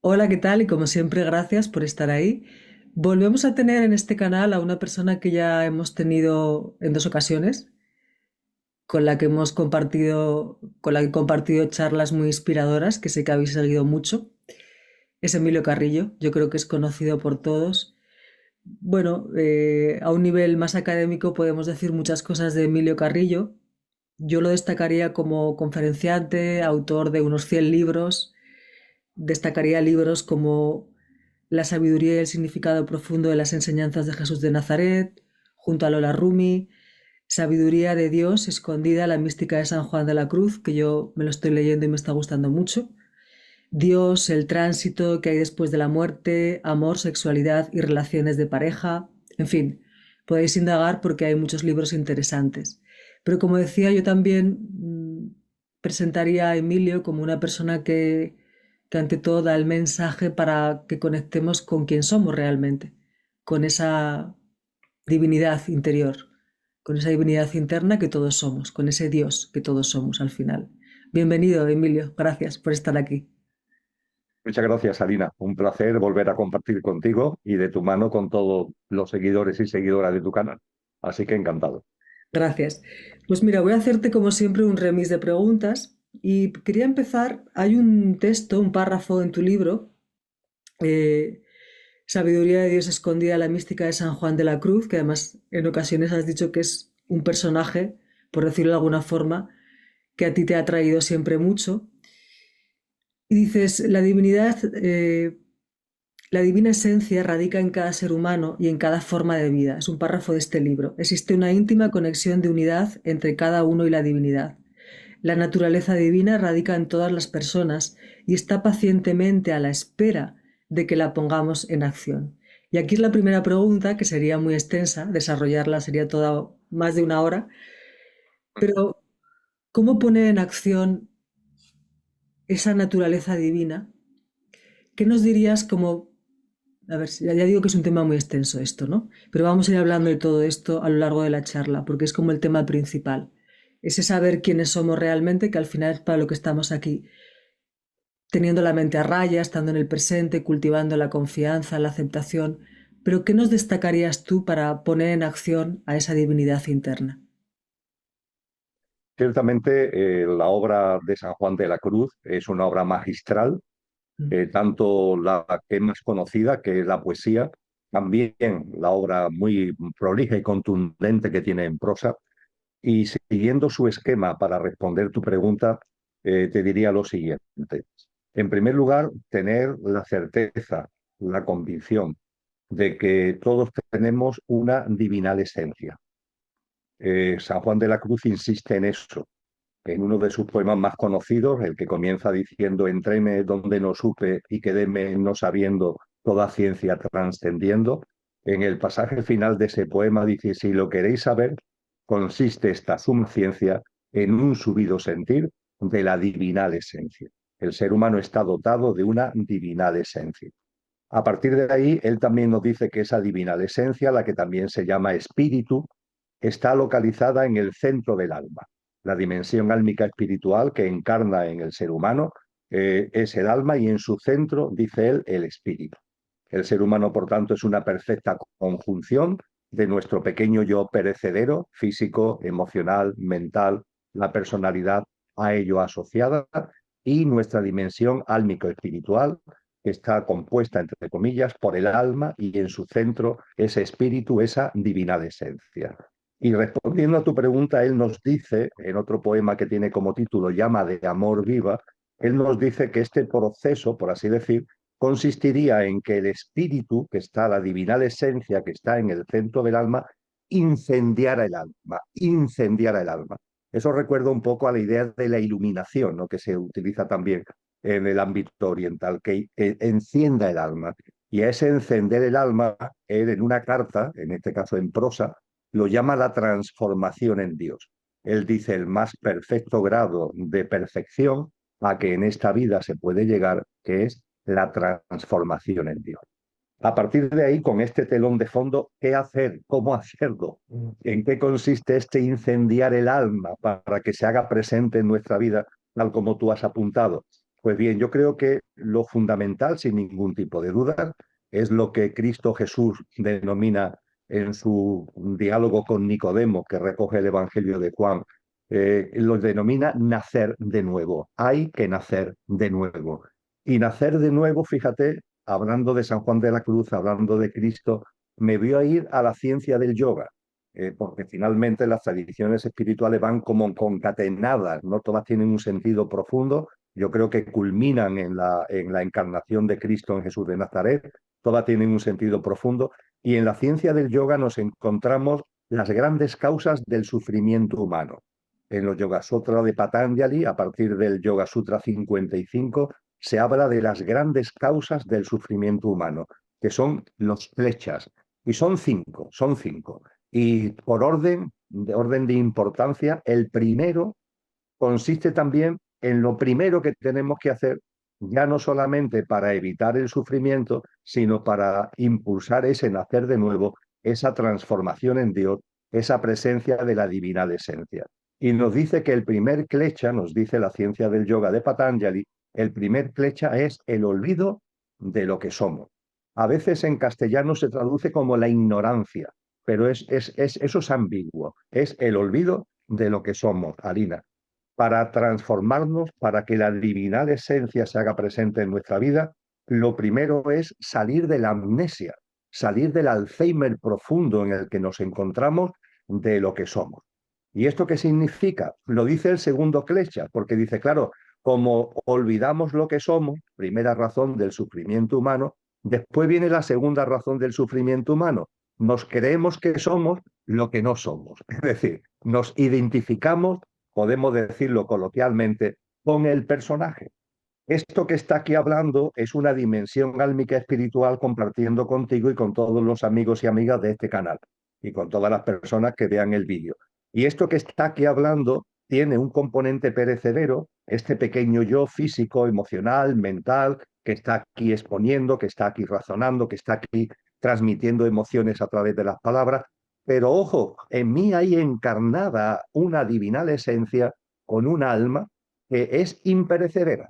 Hola, ¿qué tal? Y como siempre, gracias por estar ahí. Volvemos a tener en este canal a una persona que ya hemos tenido en dos ocasiones, con la que he compartido charlas muy inspiradoras, que sé que habéis seguido mucho. Es Emilio Carrillo, yo creo que es conocido por todos. Bueno, a un nivel más académico podemos decir muchas cosas de Emilio Carrillo. Yo lo destacaría como conferenciante, autor de unos 100 libros. Destacaría libros como La sabiduría y el significado profundo de las enseñanzas de Jesús de Nazaret, junto a Lola Rumi, Sabiduría de Dios escondida, la mística de San Juan de la Cruz, que yo me lo estoy leyendo y me está gustando mucho. Dios, el tránsito que hay después de la muerte, amor, sexualidad y relaciones de pareja. En fin, podéis indagar porque hay muchos libros interesantes. Pero como decía, yo también presentaría a Emilio como una persona que ante todo da el mensaje para que conectemos con quién somos realmente, con esa divinidad interior, con esa divinidad interna que todos somos, con ese Dios que todos somos al final. Bienvenido, Emilio. Gracias por estar aquí. Muchas gracias, Alina. Un placer volver a compartir contigo y de tu mano con todos los seguidores y seguidoras de tu canal. Así que encantado. Gracias. Pues mira, voy a hacerte como siempre un remis de preguntas y quería empezar, hay un texto, un párrafo en tu libro, eh, Sabiduría de Dios escondida, la mística de San Juan de la Cruz, que además en ocasiones has dicho que es un personaje, por decirlo de alguna forma, que a ti te ha traído siempre mucho. Y dices, la divina esencia radica en cada ser humano y en cada forma de vida. Es un párrafo de este libro. Existe una íntima conexión de unidad entre cada uno y la divinidad. La naturaleza divina radica en todas las personas y está pacientemente a la espera de que la pongamos en acción. Y aquí es la primera pregunta, que sería muy extensa, desarrollarla sería toda más de una hora, pero ¿cómo poner en acción esa naturaleza divina? ¿Qué nos dirías como, a ver, ya digo que es un tema muy extenso esto, ¿no? Pero vamos a ir hablando de todo esto a lo largo de la charla, porque es como el tema principal. Ese saber quiénes somos realmente, que al final es para lo que estamos aquí, teniendo la mente a raya, estando en el presente, cultivando la confianza, la aceptación. Pero ¿qué nos destacarías tú para poner en acción a esa divinidad interna? Ciertamente, la obra de San Juan de la Cruz es una obra magistral, Mm. tanto la que es más conocida, que es la poesía, también la obra muy prolija y contundente que tiene en prosa. Y siguiendo su esquema para responder tu pregunta, te diría lo siguiente. En primer lugar, tener la certeza, la convicción de que todos tenemos una divinal esencia. San Juan de la Cruz insiste en eso. En uno de sus poemas más conocidos, el que comienza diciendo: Entréme donde no supe y quedéme no sabiendo, toda ciencia trascendiendo. En el pasaje final de ese poema dice: si lo queréis saber, consiste esta suma ciencia en un subido sentir de la divinal esencia. El ser humano está dotado de una divinal esencia. A partir de ahí, él también nos dice que esa divinal esencia, la que también se llama espíritu, está localizada en el centro del alma. La dimensión álmica espiritual que encarna en el ser humano es el alma y en su centro, dice él, el espíritu. El ser humano, por tanto, es una perfecta conjunción de nuestro pequeño yo perecedero, físico, emocional, mental, la personalidad a ello asociada, y nuestra dimensión álmico-espiritual, que está compuesta, entre comillas, por el alma y en su centro ese espíritu, esa divina esencia. Y respondiendo a tu pregunta, él nos dice, en otro poema que tiene como título Llama de amor viva, él nos dice que este proceso, por así decir, consistiría en que el espíritu, que está, la divinal esencia que está en el centro del alma, incendiara el alma, incendiara el alma. Eso recuerda un poco a la idea de la iluminación, ¿no?, que se utiliza también en el ámbito oriental, que encienda el alma. Y a ese encender el alma, él en una carta, en este caso en prosa, lo llama la transformación en Dios. Él dice: el más perfecto grado de perfección a que en esta vida se puede llegar, que es la transformación en Dios. A partir de ahí, con este telón de fondo, ¿qué hacer? ¿Cómo hacerlo? ¿En qué consiste este incendiar el alma para que se haga presente en nuestra vida, tal como tú has apuntado? Pues bien, yo creo que lo fundamental, sin ningún tipo de duda, es lo que Cristo Jesús denomina en su diálogo con Nicodemo, que recoge el Evangelio de Juan, lo denomina nacer de nuevo. Hay que nacer de nuevo. Y nacer de nuevo, fíjate, hablando de San Juan de la Cruz, hablando de Cristo, me vio a ir a la ciencia del yoga, porque finalmente las tradiciones espirituales van como concatenadas, no todas tienen un sentido profundo. Yo creo que culminan en la encarnación de Cristo en Jesús de Nazaret, todas tienen un sentido profundo, y en la ciencia del yoga nos encontramos las grandes causas del sufrimiento humano. En los Yoga Sutra de Patanjali, a partir del Yoga Sutra 55, se habla de las grandes causas del sufrimiento humano, que son los kleshas, y son cinco, son cinco. Y por orden de importancia, el primero consiste también en lo primero que tenemos que hacer, ya no solamente para evitar el sufrimiento, sino para impulsar ese nacer de nuevo, esa transformación en Dios, esa presencia de la divinal esencia. Y nos dice que el primer klecha, nos dice la ciencia del yoga de Patanjali, el primer klecha es el olvido de lo que somos. A veces en castellano se traduce como la ignorancia, pero eso es ambiguo, es el olvido de lo que somos, Alina. Para transformarnos, para que la divinal esencia se haga presente en nuestra vida, lo primero es salir de la amnesia, salir del Alzheimer profundo en el que nos encontramos de lo que somos. ¿Y esto qué significa? Lo dice el segundo Klesha, porque dice, claro, como olvidamos lo que somos, primera razón del sufrimiento humano, después viene la segunda razón del sufrimiento humano. Nos creemos que somos lo que no somos. Es decir, nos identificamos, podemos decirlo coloquialmente, con el personaje. Esto que está aquí hablando es una dimensión álmica espiritual compartiendo contigo y con todos los amigos y amigas de este canal y con todas las personas que vean el vídeo. Y esto que está aquí hablando tiene un componente perecedero, este pequeño yo físico, emocional, mental, que está aquí exponiendo, que está aquí razonando, que está aquí transmitiendo emociones a través de las palabras. Pero ojo, en mí hay encarnada una divinal esencia con un alma que es imperecedera.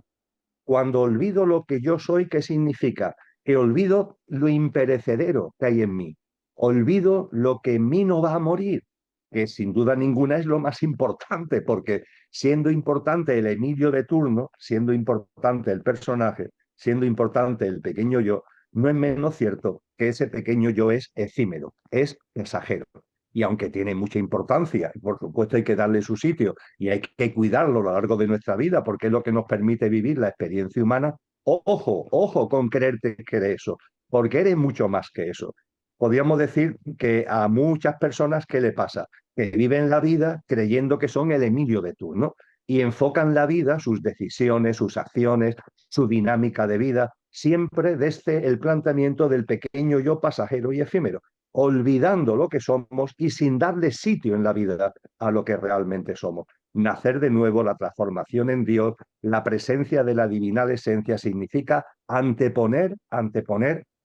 Cuando olvido lo que yo soy, ¿qué significa? Que olvido lo imperecedero que hay en mí. Olvido lo que en mí no va a morir, que sin duda ninguna es lo más importante, porque siendo importante el Emilio de turno, siendo importante el personaje, siendo importante el pequeño yo, no es menos cierto que ese pequeño yo es efímero, es pasajero. Y aunque tiene mucha importancia, por supuesto hay que darle su sitio y hay que cuidarlo a lo largo de nuestra vida porque es lo que nos permite vivir la experiencia humana. Ojo, ojo con creerte que eres eso, porque eres mucho más que eso. Podríamos decir que a muchas personas, ¿qué le pasa? Que viven la vida creyendo que son el Emilio de turno y enfocan la vida, sus decisiones, sus acciones, su dinámica de vida, siempre desde el planteamiento del pequeño yo pasajero y efímero, olvidando lo que somos y sin darle sitio en la vida a lo que realmente somos. Nacer de nuevo, la transformación en Dios, la presencia de la divinal esencia significa anteponer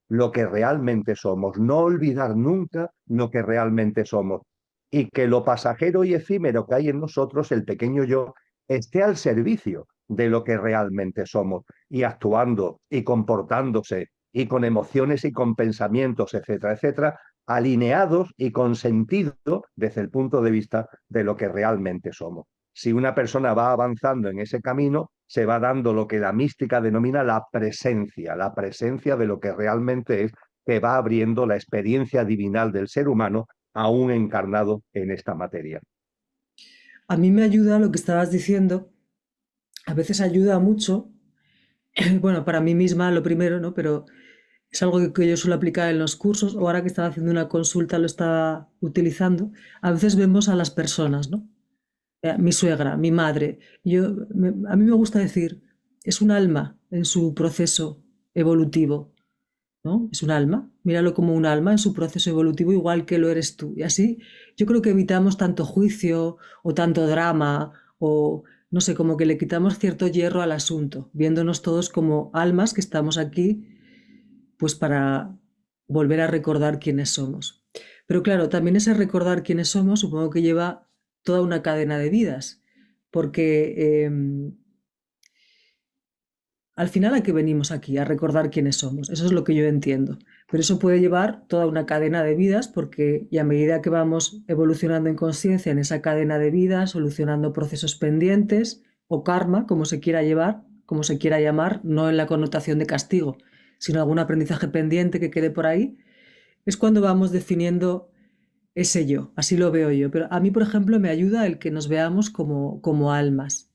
lo que realmente somos, no olvidar nunca lo que realmente somos y que lo pasajero y efímero que hay en nosotros, el pequeño yo, esté al servicio de lo que realmente somos y actuando y comportándose y con emociones y con pensamientos, etcétera, etcétera, alineados y con sentido desde el punto de vista de lo que realmente somos. Si una persona va avanzando en ese camino, se va dando lo que la mística denomina la presencia de lo que realmente es, que va abriendo la experiencia divinal del ser humano aún encarnado en esta materia. A mí me ayuda lo que estabas diciendo, a veces ayuda mucho, bueno, para mí misma lo primero, ¿no? Pero es algo que yo suelo aplicar en los cursos, o ahora que estaba haciendo una consulta lo estaba utilizando. A veces vemos a las personas, ¿no? Mi suegra, mi madre. A mí me gusta decir, es un alma en su proceso evolutivo, ¿no? Es un alma, míralo como un alma en su proceso evolutivo, igual que lo eres tú. Y así yo creo que evitamos tanto juicio o tanto drama o no sé, como que le quitamos cierto hierro al asunto, viéndonos todos como almas que estamos aquí pues para volver a recordar quiénes somos. Pero claro, también ese recordar quiénes somos supongo que lleva toda una cadena de vidas, porque al final a qué venimos aquí, a recordar quiénes somos. Eso es lo que yo entiendo. Pero eso puede llevar toda una cadena de vidas porque y a medida que vamos evolucionando en conciencia en esa cadena de vidas, solucionando procesos pendientes o karma, como se quiera llevar, como se quiera llamar, no en la connotación de castigo, sino algún aprendizaje pendiente que quede por ahí, es cuando vamos definiendo ese yo, así lo veo yo. Pero a mí, por ejemplo, me ayuda el que nos veamos como almas,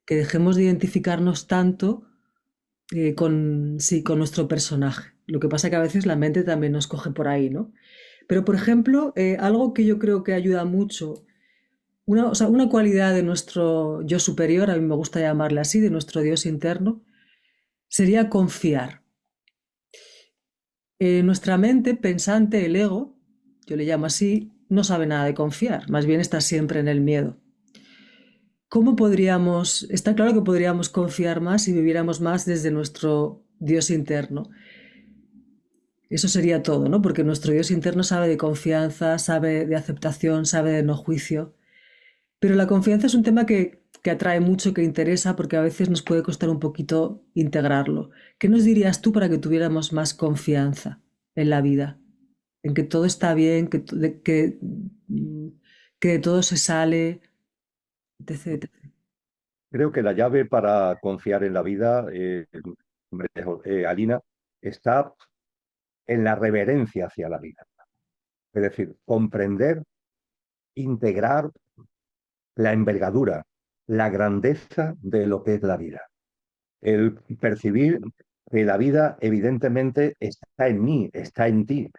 que dejemos de identificarnos tanto sí, con nuestro personaje. Lo que pasa es que a veces la mente también nos coge por ahí, ¿no? Pero, por ejemplo, algo que yo creo que ayuda mucho, o sea, una cualidad de nuestro yo superior, a mí me gusta llamarle así, de nuestro Dios interno, sería confiar. Nuestra mente pensante, el ego, yo le llamo así, no sabe nada de confiar, más bien está siempre en el miedo. ¿Cómo podríamos, está claro que podríamos confiar más si viviéramos más desde nuestro Dios interno? Eso sería todo, ¿no? Porque nuestro Dios interno sabe de confianza, sabe de aceptación, sabe de no juicio. Pero la confianza es un tema que atrae mucho, que interesa, porque a veces nos puede costar un poquito integrarlo. ¿Qué nos dirías tú para que tuviéramos más confianza en la vida? En que todo está bien, que de todo se sale, etc, etc. Creo que la llave para confiar en la vida, hombre, Alina, está en la reverencia hacia la vida. Es decir, comprender, integrar la envergadura, la grandeza de lo que es la vida. El percibir que la vida evidentemente está en mí, está en ti,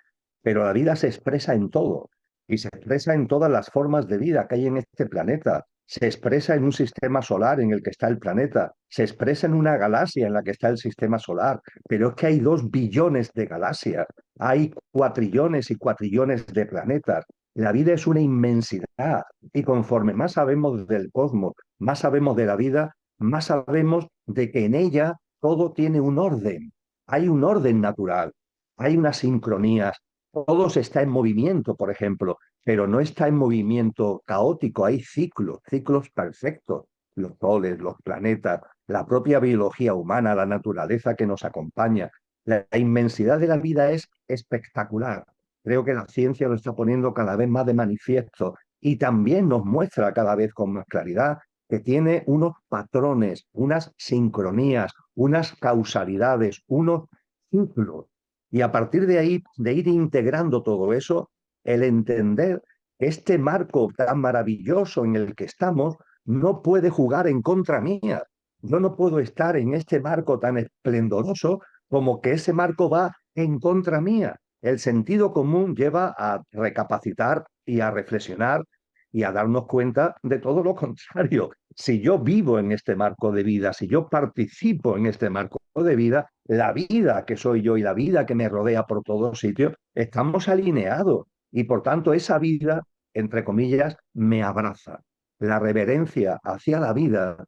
pero la vida se expresa en todo y se expresa en todas las formas de vida que hay en este planeta. Se expresa en un sistema solar en el que está el planeta, se expresa en una galaxia en la que está el sistema solar, pero es que hay 2 billones de galaxias, hay cuatrillones y cuatrillones de planetas. La vida es una inmensidad y conforme más sabemos del cosmos, más sabemos de la vida, más sabemos de que en ella todo tiene un orden. Hay un orden natural, hay unas sincronías, todo está en movimiento, por ejemplo, pero no está en movimiento caótico, hay ciclos, ciclos perfectos, los soles, los planetas, la propia biología humana, la naturaleza que nos acompaña. La inmensidad de la vida es espectacular. Creo que la ciencia lo está poniendo cada vez más de manifiesto y también nos muestra cada vez con más claridad que tiene unos patrones, unas sincronías, unas causalidades, unos ciclos. Y a partir de ahí, de ir integrando todo eso, el entender que este marco tan maravilloso en el que estamos no puede jugar en contra mía. Yo no puedo estar en este marco tan esplendoroso como que ese marco va en contra mía. El sentido común lleva a recapacitar y a reflexionar y a darnos cuenta de todo lo contrario. Si yo vivo en este marco de vida, si yo participo en este marco de vida, la vida que soy yo y la vida que me rodea por todos sitios, estamos alineados y por tanto esa vida, entre comillas, me abraza. La reverencia hacia la vida,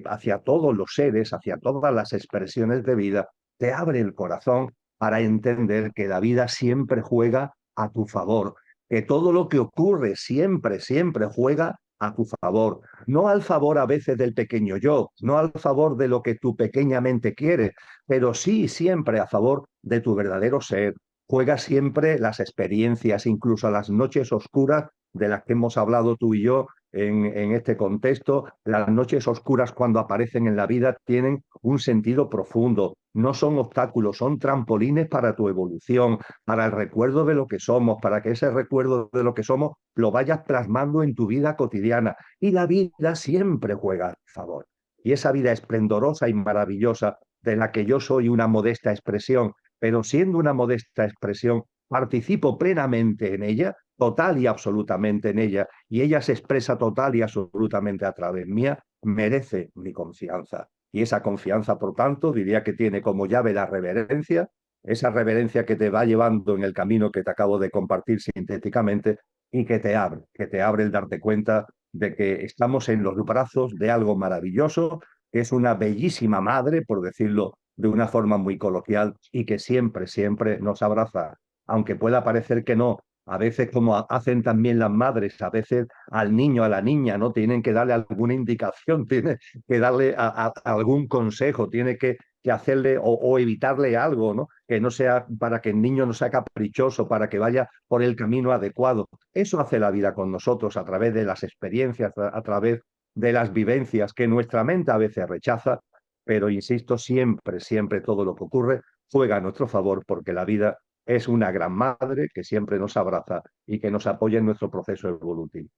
hacia todos los seres, hacia todas las expresiones de vida, te abre el corazón para entender que la vida siempre juega a tu favor, que todo lo que ocurre siempre, siempre juega a tu favor, no al favor a veces del pequeño yo, no al favor de lo que tu pequeña mente quiere, pero sí siempre a favor de tu verdadero ser. Juega siempre las experiencias, incluso las noches oscuras de las que hemos hablado tú y yo en este contexto. Las noches oscuras cuando aparecen en la vida tienen un sentido profundo, no son obstáculos, son trampolines para tu evolución, para el recuerdo de lo que somos, para que ese recuerdo de lo que somos lo vayas plasmando en tu vida cotidiana. Y la vida siempre juega a favor. Y esa vida esplendorosa y maravillosa de la que yo soy una modesta expresión, pero siendo una modesta expresión, participo plenamente en ella, total y absolutamente en ella, y ella se expresa total y absolutamente a través mía, merece mi confianza. Y esa confianza, por tanto, diría que tiene como llave la reverencia, esa reverencia que te va llevando en el camino que te acabo de compartir sintéticamente y que te abre el darte cuenta de que estamos en los brazos de algo maravilloso, que es una bellísima madre, por decirlo de una forma muy coloquial, y que siempre, siempre nos abraza, aunque pueda parecer que no, A veces, como hacen también las madres, a veces al niño, a la niña, ¿no? Tienen que darle alguna indicación, tienen que darle algún consejo, tiene que hacerle o evitarle algo, ¿no? Que no sea para que el niño no sea caprichoso, para que vaya por el camino adecuado. Eso hace la vida con nosotros a través de las experiencias, a través de las vivencias que nuestra mente a veces rechaza, pero insisto, siempre, siempre todo lo que ocurre juega a nuestro favor porque la vida es una gran madre que siempre nos abraza y que nos apoya en nuestro proceso evolutivo.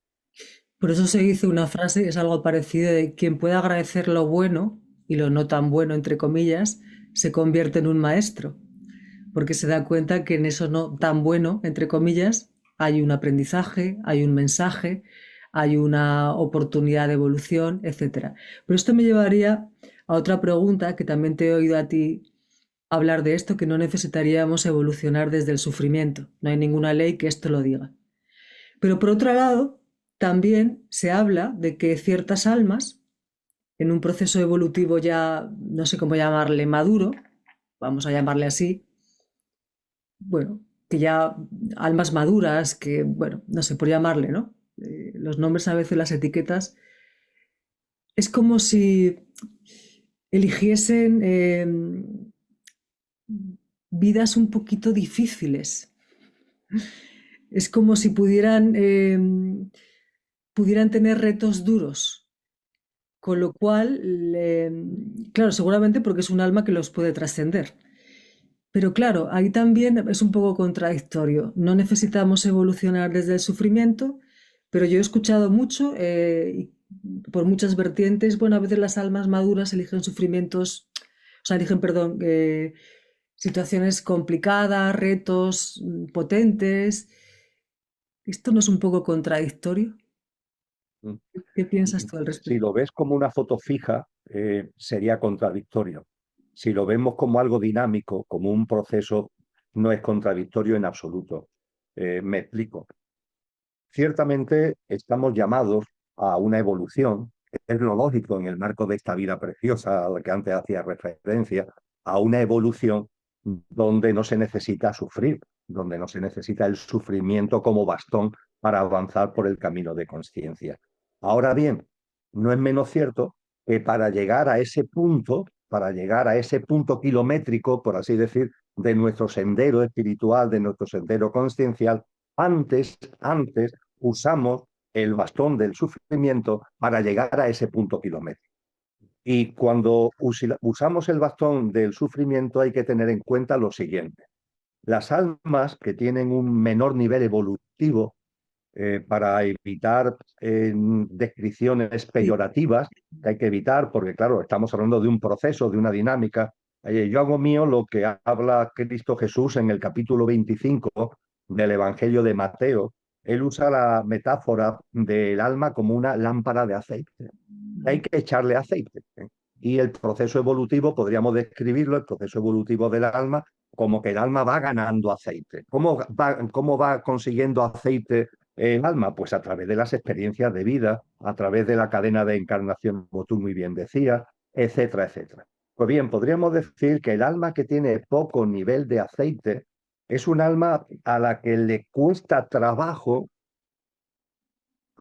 Por eso se dice una frase, es algo parecido, de quien puede agradecer lo bueno y lo no tan bueno, entre comillas, se convierte en un maestro, porque se da cuenta que en eso no tan bueno, entre comillas, hay un aprendizaje, hay un mensaje, hay una oportunidad de evolución, etcétera. Pero esto me llevaría a otra pregunta que también te he oído a ti hablar de esto, que no necesitaríamos evolucionar desde el sufrimiento. No hay ninguna ley que esto lo diga. Pero por otro lado, también se habla de que ciertas almas, en un proceso evolutivo ya, no sé cómo llamarle, maduro, vamos a llamarle así, bueno, que ya almas maduras, que, bueno, no sé por llamarle, ¿no? Los nombres a veces, las etiquetas, es como si eligiesen vidas un poquito difíciles. Es como si pudieran tener retos duros. Con lo cual, claro, seguramente porque es un alma que los puede trascender. Pero claro, ahí también es un poco contradictorio. No necesitamos evolucionar desde el sufrimiento, pero yo he escuchado mucho, por muchas vertientes, bueno, a veces las almas maduras eligen sufrimientos, o sea, eligen, perdón, situaciones complicadas, retos potentes. ¿Esto no es un poco contradictorio? Mm. ¿Qué piensas tú al Si respecto? lo ves como una foto fija, sería contradictorio. Si lo vemos como algo dinámico, como un proceso, no es contradictorio en absoluto. Me explico. Ciertamente estamos llamados a una evolución, es lo lógico en el marco de esta vida preciosa a la que antes hacía referencia, a una evolución donde no se necesita sufrir, donde no se necesita el sufrimiento como bastón para avanzar por el camino de conciencia. Ahora bien, no es menos cierto que para llegar a ese punto, para llegar a ese punto kilométrico, por así decir, de nuestro sendero espiritual, de nuestro sendero consciencial, antes usamos el bastón del sufrimiento para llegar a ese punto kilométrico. Y cuando usamos el bastón del sufrimiento hay que tener en cuenta lo siguiente. Las almas que tienen un menor nivel evolutivo, para evitar descripciones Sí. peyorativas, que hay que evitar, porque claro, estamos hablando de un proceso, de una dinámica. Yo hago mío lo que habla Cristo Jesús en el capítulo 25 del Evangelio de Mateo. Él usa la metáfora del alma como una lámpara de aceite. Hay que echarle aceite, ¿eh? Y el proceso evolutivo, podríamos describirlo, el proceso evolutivo del alma, como que el alma va ganando aceite. Cómo va consiguiendo aceite el alma? Pues a través de las experiencias de vida, a través de la cadena de encarnación, como tú muy bien decías, etcétera, etcétera. Pues bien, podríamos decir que el alma que tiene poco nivel de aceite es un alma a la que le cuesta trabajo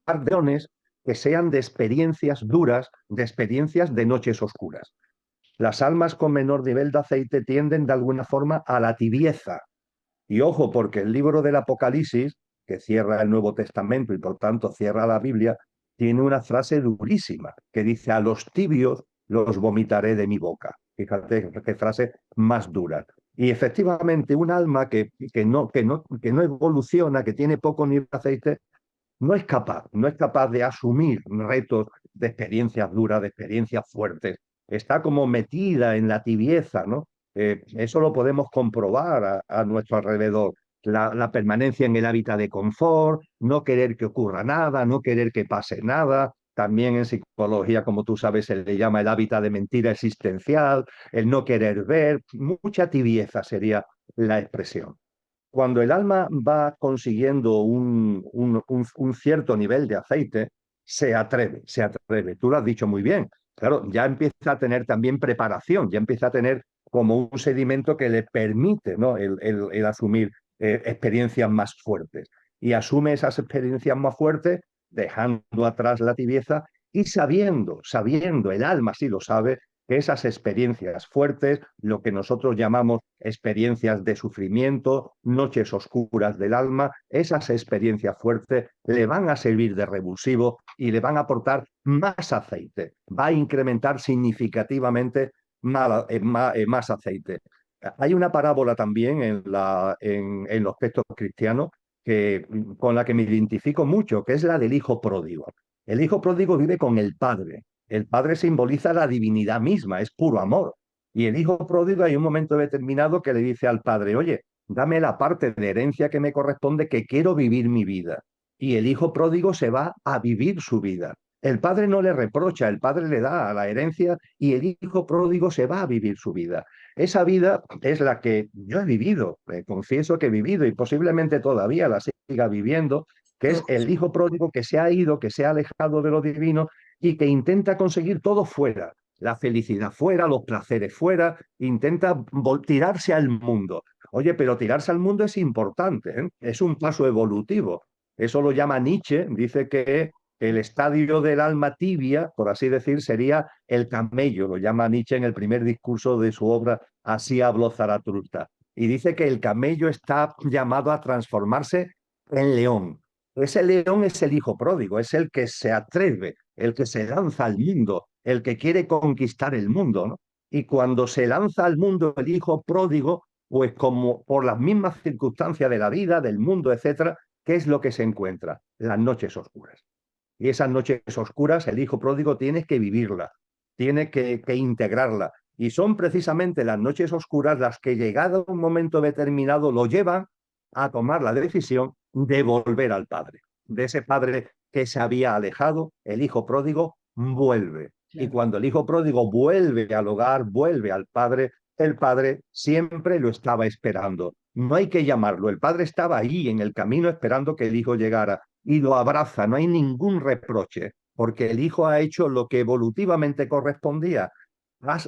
ardeones que sean de experiencias duras, de experiencias de noches oscuras. Las almas con menor nivel de aceite tienden de alguna forma a la tibieza. Y ojo, porque el libro del Apocalipsis, que cierra el Nuevo Testamento y por tanto cierra la Biblia, tiene una frase durísima que dice: a los tibios los vomitaré de mi boca. Fíjate qué frase más dura. Y efectivamente, un alma que no evoluciona, que tiene poco nivel de aceite, no es capaz de asumir retos de experiencias duras, de experiencias fuertes. Está como metida en la tibieza, ¿no? Eso lo podemos comprobar a nuestro alrededor. La permanencia en el hábitat de confort, no querer que ocurra nada, no querer que pase nada. También en psicología, como tú sabes, se le llama el hábitat de mentira existencial, el no querer ver. Mucha tibieza sería la expresión. Cuando el alma va consiguiendo un cierto nivel de aceite, se atreve, se atreve. Tú lo has dicho muy bien. Claro, ya empieza a tener también preparación, ya empieza a tener como un sedimento que le permite, ¿no? el asumir experiencias más fuertes. y asume esas experiencias más fuertes, dejando atrás la tibieza y sabiendo, el alma sí lo sabe, que esas experiencias fuertes, lo que nosotros llamamos experiencias de sufrimiento, noches oscuras del alma, esas experiencias fuertes le van a servir de revulsivo y le van a aportar más aceite, va a incrementar significativamente más aceite. Hay una parábola también en los textos cristianos con la que me identifico mucho, que es la del hijo pródigo. El hijo pródigo vive con el padre. El padre simboliza la divinidad misma, es puro amor. Y el hijo pródigo hay un momento determinado que le dice al padre, oye, dame la parte de herencia que me corresponde, que quiero vivir mi vida. Y el hijo pródigo se va a vivir su vida. El padre no le reprocha, el padre le da a la herencia y el hijo pródigo se va a vivir su vida. Esa vida es la que yo he vivido, confieso que he vivido y posiblemente todavía la siga viviendo, que es el Todos. hijo pródigo que se ha ido, que se ha alejado de lo divino y que intenta conseguir todo fuera, la felicidad fuera, los placeres fuera, intenta tirarse al mundo. Oye, pero tirarse al mundo es importante, ¿eh? Es un paso evolutivo. Eso lo llama Nietzsche, dice que el estadio del alma tibia, por así decir, sería el camello, lo llama Nietzsche en el primer discurso de su obra Así habló Zaratustra. Y dice que el camello está llamado a transformarse en león. Ese león es el hijo pródigo, es el que se atreve, el que se lanza al mundo, el que quiere conquistar el mundo, ¿no? Y cuando se lanza al mundo el hijo pródigo, pues como por las mismas circunstancias de la vida, del mundo, etcétera, ¿qué es lo que se encuentra? Las noches oscuras. Y esas noches oscuras, el hijo pródigo tiene que vivirla, tiene que integrarla. Y son precisamente las noches oscuras las que, llegado a un momento determinado, lo llevan a tomar la decisión de volver al padre. De ese padre que se había alejado, el hijo pródigo vuelve. Y Claro. cuando el hijo pródigo vuelve al hogar, vuelve al padre, el padre siempre lo estaba esperando. No hay que llamarlo, el padre estaba ahí en el camino esperando que el hijo llegara y lo abraza, no hay ningún reproche, porque el hijo ha hecho lo que evolutivamente correspondía.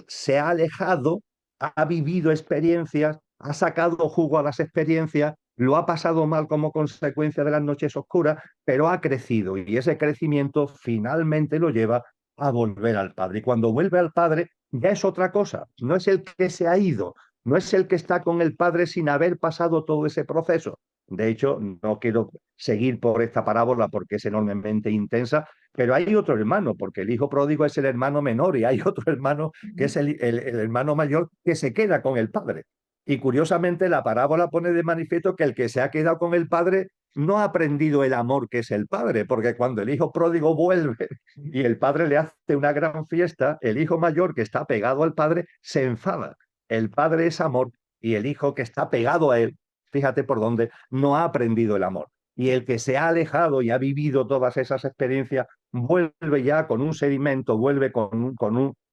Se ha alejado, ha vivido experiencias, ha sacado jugo a las experiencias, lo ha pasado mal como consecuencia de las noches oscuras, pero ha crecido y ese crecimiento finalmente lo lleva a volver al Padre. Y cuando vuelve al Padre ya es otra cosa, no es el que se ha ido, no es el que está con el Padre sin haber pasado todo ese proceso. De hecho, no quiero seguir por esta parábola porque es enormemente intensa, pero hay otro hermano, porque el hijo pródigo es el hermano menor y hay otro hermano que es el hermano mayor que se queda con el padre. Y curiosamente la parábola pone de manifiesto que el que se ha quedado con el padre no ha aprendido el amor que es el padre, porque cuando el hijo pródigo vuelve y el padre le hace una gran fiesta, el hijo mayor que está pegado al padre se enfada. El padre es amor y el hijo que está pegado a él, fíjate por dónde, no ha aprendido el amor. Y el que se ha alejado y ha vivido todas esas experiencias vuelve ya con un sedimento, vuelve con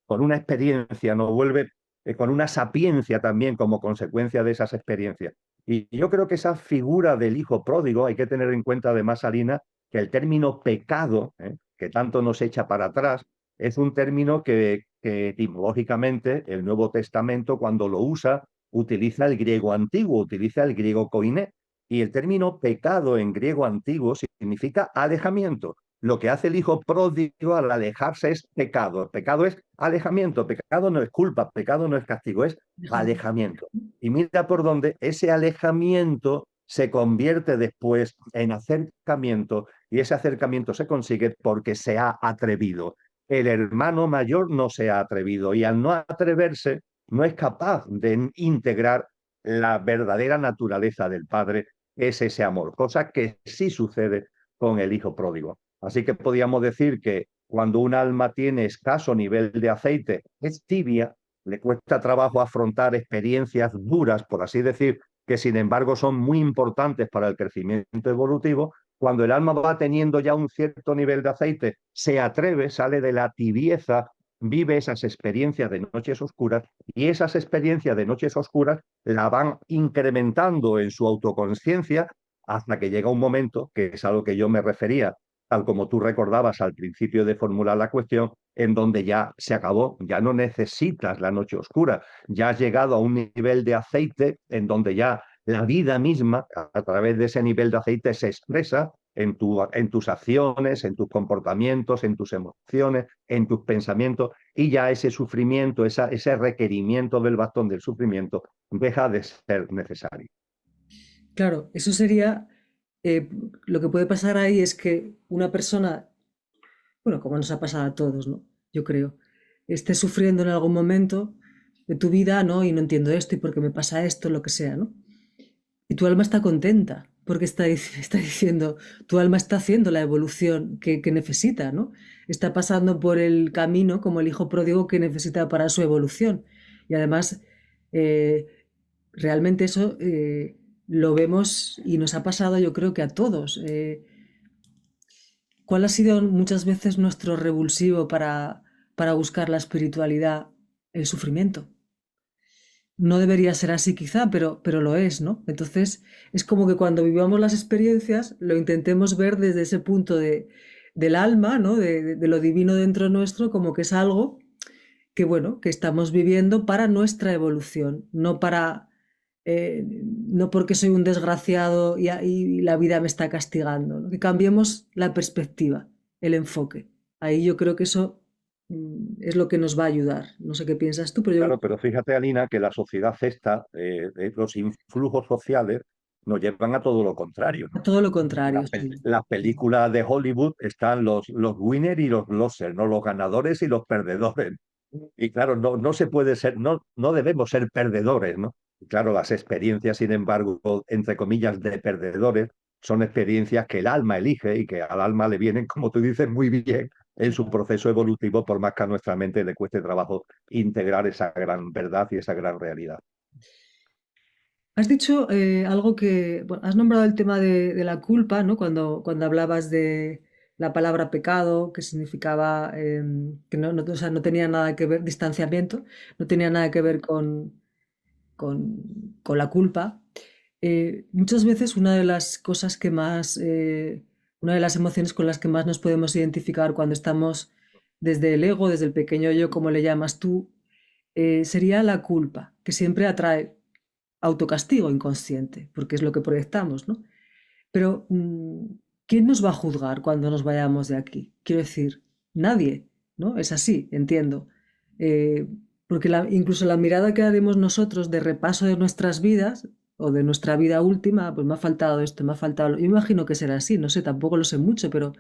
una experiencia, no vuelve con una sapiencia también como consecuencia de esas experiencias. Y yo creo que esa figura del hijo pródigo, hay que tener en cuenta además, Alina, que el término pecado, que tanto nos echa para atrás, es un término que etimológicamente el Nuevo Testamento cuando lo usa utiliza el griego antiguo, utiliza el griego koiné, y el término pecado en griego antiguo significa alejamiento. Lo que hace el hijo pródigo al alejarse es pecado. Pecado es alejamiento. Pecado no es culpa, pecado no es castigo, es Déjame. alejamiento. Y mira por dónde ese alejamiento se convierte después en acercamiento y ese acercamiento se consigue porque se ha atrevido. El hermano mayor no se ha atrevido y al no atreverse no es capaz de integrar la verdadera naturaleza del padre, que es ese amor, cosa que sí sucede con el hijo pródigo. Así que podríamos decir que cuando un alma tiene escaso nivel de aceite, es tibia, le cuesta trabajo afrontar experiencias duras, por así decir, que sin embargo son muy importantes para el crecimiento evolutivo. Cuando el alma va teniendo ya un cierto nivel de aceite, se atreve, sale de la tibieza, vive esas experiencias de noches oscuras y esas experiencias de noches oscuras la van incrementando en su autoconciencia hasta que llega un momento, que es a lo que yo me refería, tal como tú recordabas al principio de formular la cuestión, en donde ya se acabó, ya no necesitas la noche oscura, ya has llegado a un nivel de aceite en donde ya la vida misma, a través de ese nivel de aceite, se expresa en tus acciones, en tus comportamientos, en tus emociones, en tus pensamientos, y ya ese sufrimiento, ese requerimiento del bastón del sufrimiento deja de ser necesario. Claro, eso sería, eh, lo que puede pasar ahí es que una persona, bueno, como nos ha pasado a todos, ¿no? Yo creo, esté sufriendo en algún momento de tu vida, ¿no? Y no entiendo esto y por qué me pasa esto, lo que sea, ¿no? Y tu alma está contenta porque está diciendo, tu alma está haciendo la evolución que necesita, ¿no? Está pasando por el camino como el hijo pródigo que necesita para su evolución. Y además, eh, realmente eso lo vemos y nos ha pasado yo creo que a todos. ¿Cuál ha sido muchas veces nuestro revulsivo para buscar la espiritualidad? El sufrimiento. No debería ser así quizá, pero lo es, ¿no? Entonces es como que cuando vivamos las experiencias lo intentemos ver desde ese punto del alma, ¿no? De lo divino dentro nuestro, como que es algo que, bueno, que estamos viviendo para nuestra evolución, no para, no porque soy un desgraciado y la vida me está castigando, ¿no? Que cambiemos la perspectiva, el enfoque. Ahí yo creo que eso es lo que nos va a ayudar. No sé qué piensas tú, pero yo creo Claro, pero fíjate, Alina, que la sociedad esta, los influjos sociales, nos llevan a todo lo contrario, que ¿no? todo lo contrario, sí. Las películas de Hollywood están los winners y los losers, ¿no? Los ganadores y los perdedores. Y claro, no se puede ser, no debemos ser perdedores, ¿no? Y claro, las experiencias, sin embargo, entre comillas, de perdedores, son experiencias que el alma elige y que al alma le vienen, como tú dices, muy bien en su proceso evolutivo, por más que a nuestra mente le cueste trabajo integrar esa gran verdad y esa gran realidad. Has dicho algo que, bueno, has nombrado el tema de la culpa, ¿no? Cuando hablabas de la palabra pecado, que significaba que o sea, no tenía nada que ver, distanciamiento, no tenía nada que ver con la culpa. Muchas veces una de las cosas que más, una de las emociones con las que más nos podemos identificar cuando estamos desde el ego, desde el pequeño yo, como le llamas tú, sería la culpa, que siempre atrae autocastigo inconsciente, porque es lo que proyectamos, ¿no? Pero, ¿quién nos va a juzgar cuando nos vayamos de aquí? Quiero decir, nadie, ¿no? Es así, entiendo. Eh, Porque incluso la mirada que haremos nosotros de repaso de nuestras vidas o de nuestra vida última, pues me ha faltado esto, me ha faltado. Yo imagino que será así, no sé, tampoco lo sé mucho, pero,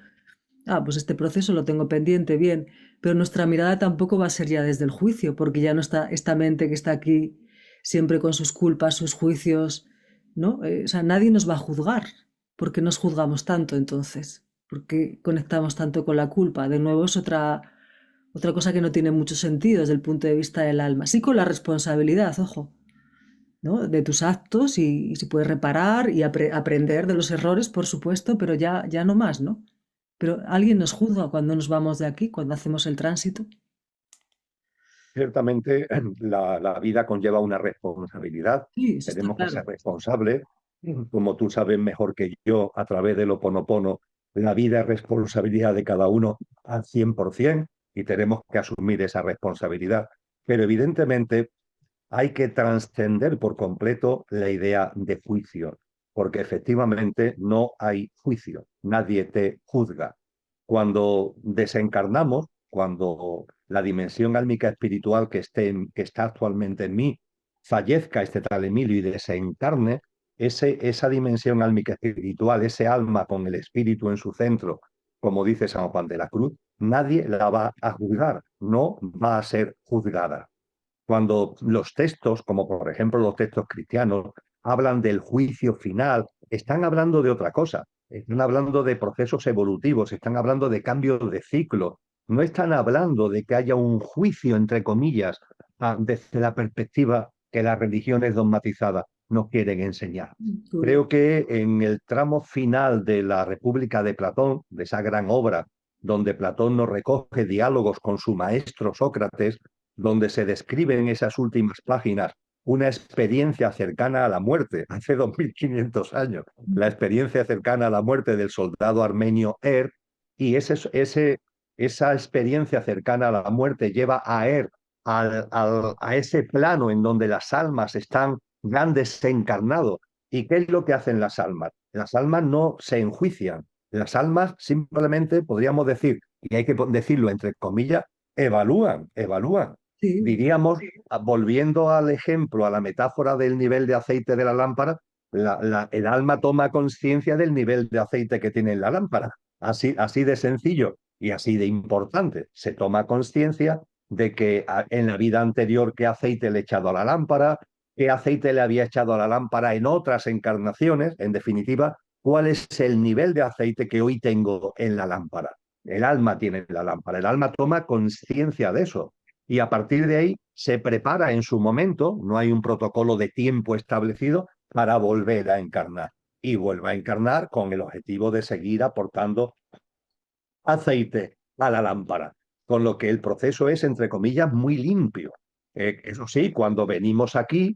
pues este proceso lo tengo pendiente, bien. Pero nuestra mirada tampoco va a ser ya desde el juicio, porque ya no está esta mente que está aquí siempre con sus culpas, sus juicios, ¿no? O sea, nadie nos va a juzgar. ¿Por qué nos juzgamos tanto entonces? ¿Por qué conectamos tanto con la culpa? De nuevo es otra cosa que no tiene mucho sentido desde el punto de vista del alma. Sí con la responsabilidad, ojo, ¿no? De tus actos y si puedes reparar y aprender de los errores, por supuesto, pero ya no más, ¿no? Pero alguien nos juzga cuando nos vamos de aquí, cuando hacemos el tránsito. Ciertamente, la vida conlleva una responsabilidad. Sí, eso está Tenemos que claro. ser responsables. Como tú sabes mejor que yo, a través del Ho Oponopono, la vida es responsabilidad de cada uno al 100% y tenemos que asumir esa responsabilidad. Pero evidentemente hay que trascender por completo la idea de juicio, porque efectivamente no hay juicio, nadie te juzga. Cuando desencarnamos, cuando la dimensión álmica espiritual que está actualmente en mí fallezca este tal Emilio y desencarne, esa dimensión álmica espiritual, ese alma con el espíritu en su centro, como dice San Juan de la Cruz, nadie la va a juzgar, no va a ser juzgada. Cuando los textos, como por ejemplo los textos cristianos, hablan del juicio final, están hablando de otra cosa, están hablando de procesos evolutivos, están hablando de cambios de ciclo, no están hablando de que haya un juicio, entre comillas, desde la perspectiva que las religiones dogmatizadas nos quieren enseñar. Tú- Creo que en el tramo final de la República de Platón, de esa gran obra, donde Platón nos recoge diálogos con su maestro Sócrates, donde se describe en esas últimas páginas una experiencia cercana a la muerte, hace 2500 años, la experiencia cercana a la muerte del soldado armenio y esa experiencia cercana a la muerte lleva a a ese plano en donde las almas están, han desencarnado ¿Y qué es lo que hacen las almas? Las almas no se enjuician. Las almas simplemente, podríamos decir, y hay que decirlo entre comillas, evalúan. Sí, Diríamos, volviendo al ejemplo, a la metáfora del nivel de aceite de la lámpara, el alma toma conciencia del nivel de aceite que tiene en la lámpara. Así de sencillo y así de importante. Se toma conciencia de que en la vida anterior qué aceite le he echado a la lámpara, qué aceite le había echado a la lámpara en otras encarnaciones, en definitiva, cuál es el nivel de aceite que hoy tengo en la lámpara. El alma tiene la lámpara, el alma toma conciencia de eso y a partir de ahí se prepara en su momento, no hay un protocolo de tiempo establecido para volver a encarnar. Y vuelve a encarnar con el objetivo de seguir aportando aceite a la lámpara, con lo que el proceso es, entre comillas, muy limpio. Eso sí, cuando venimos aquí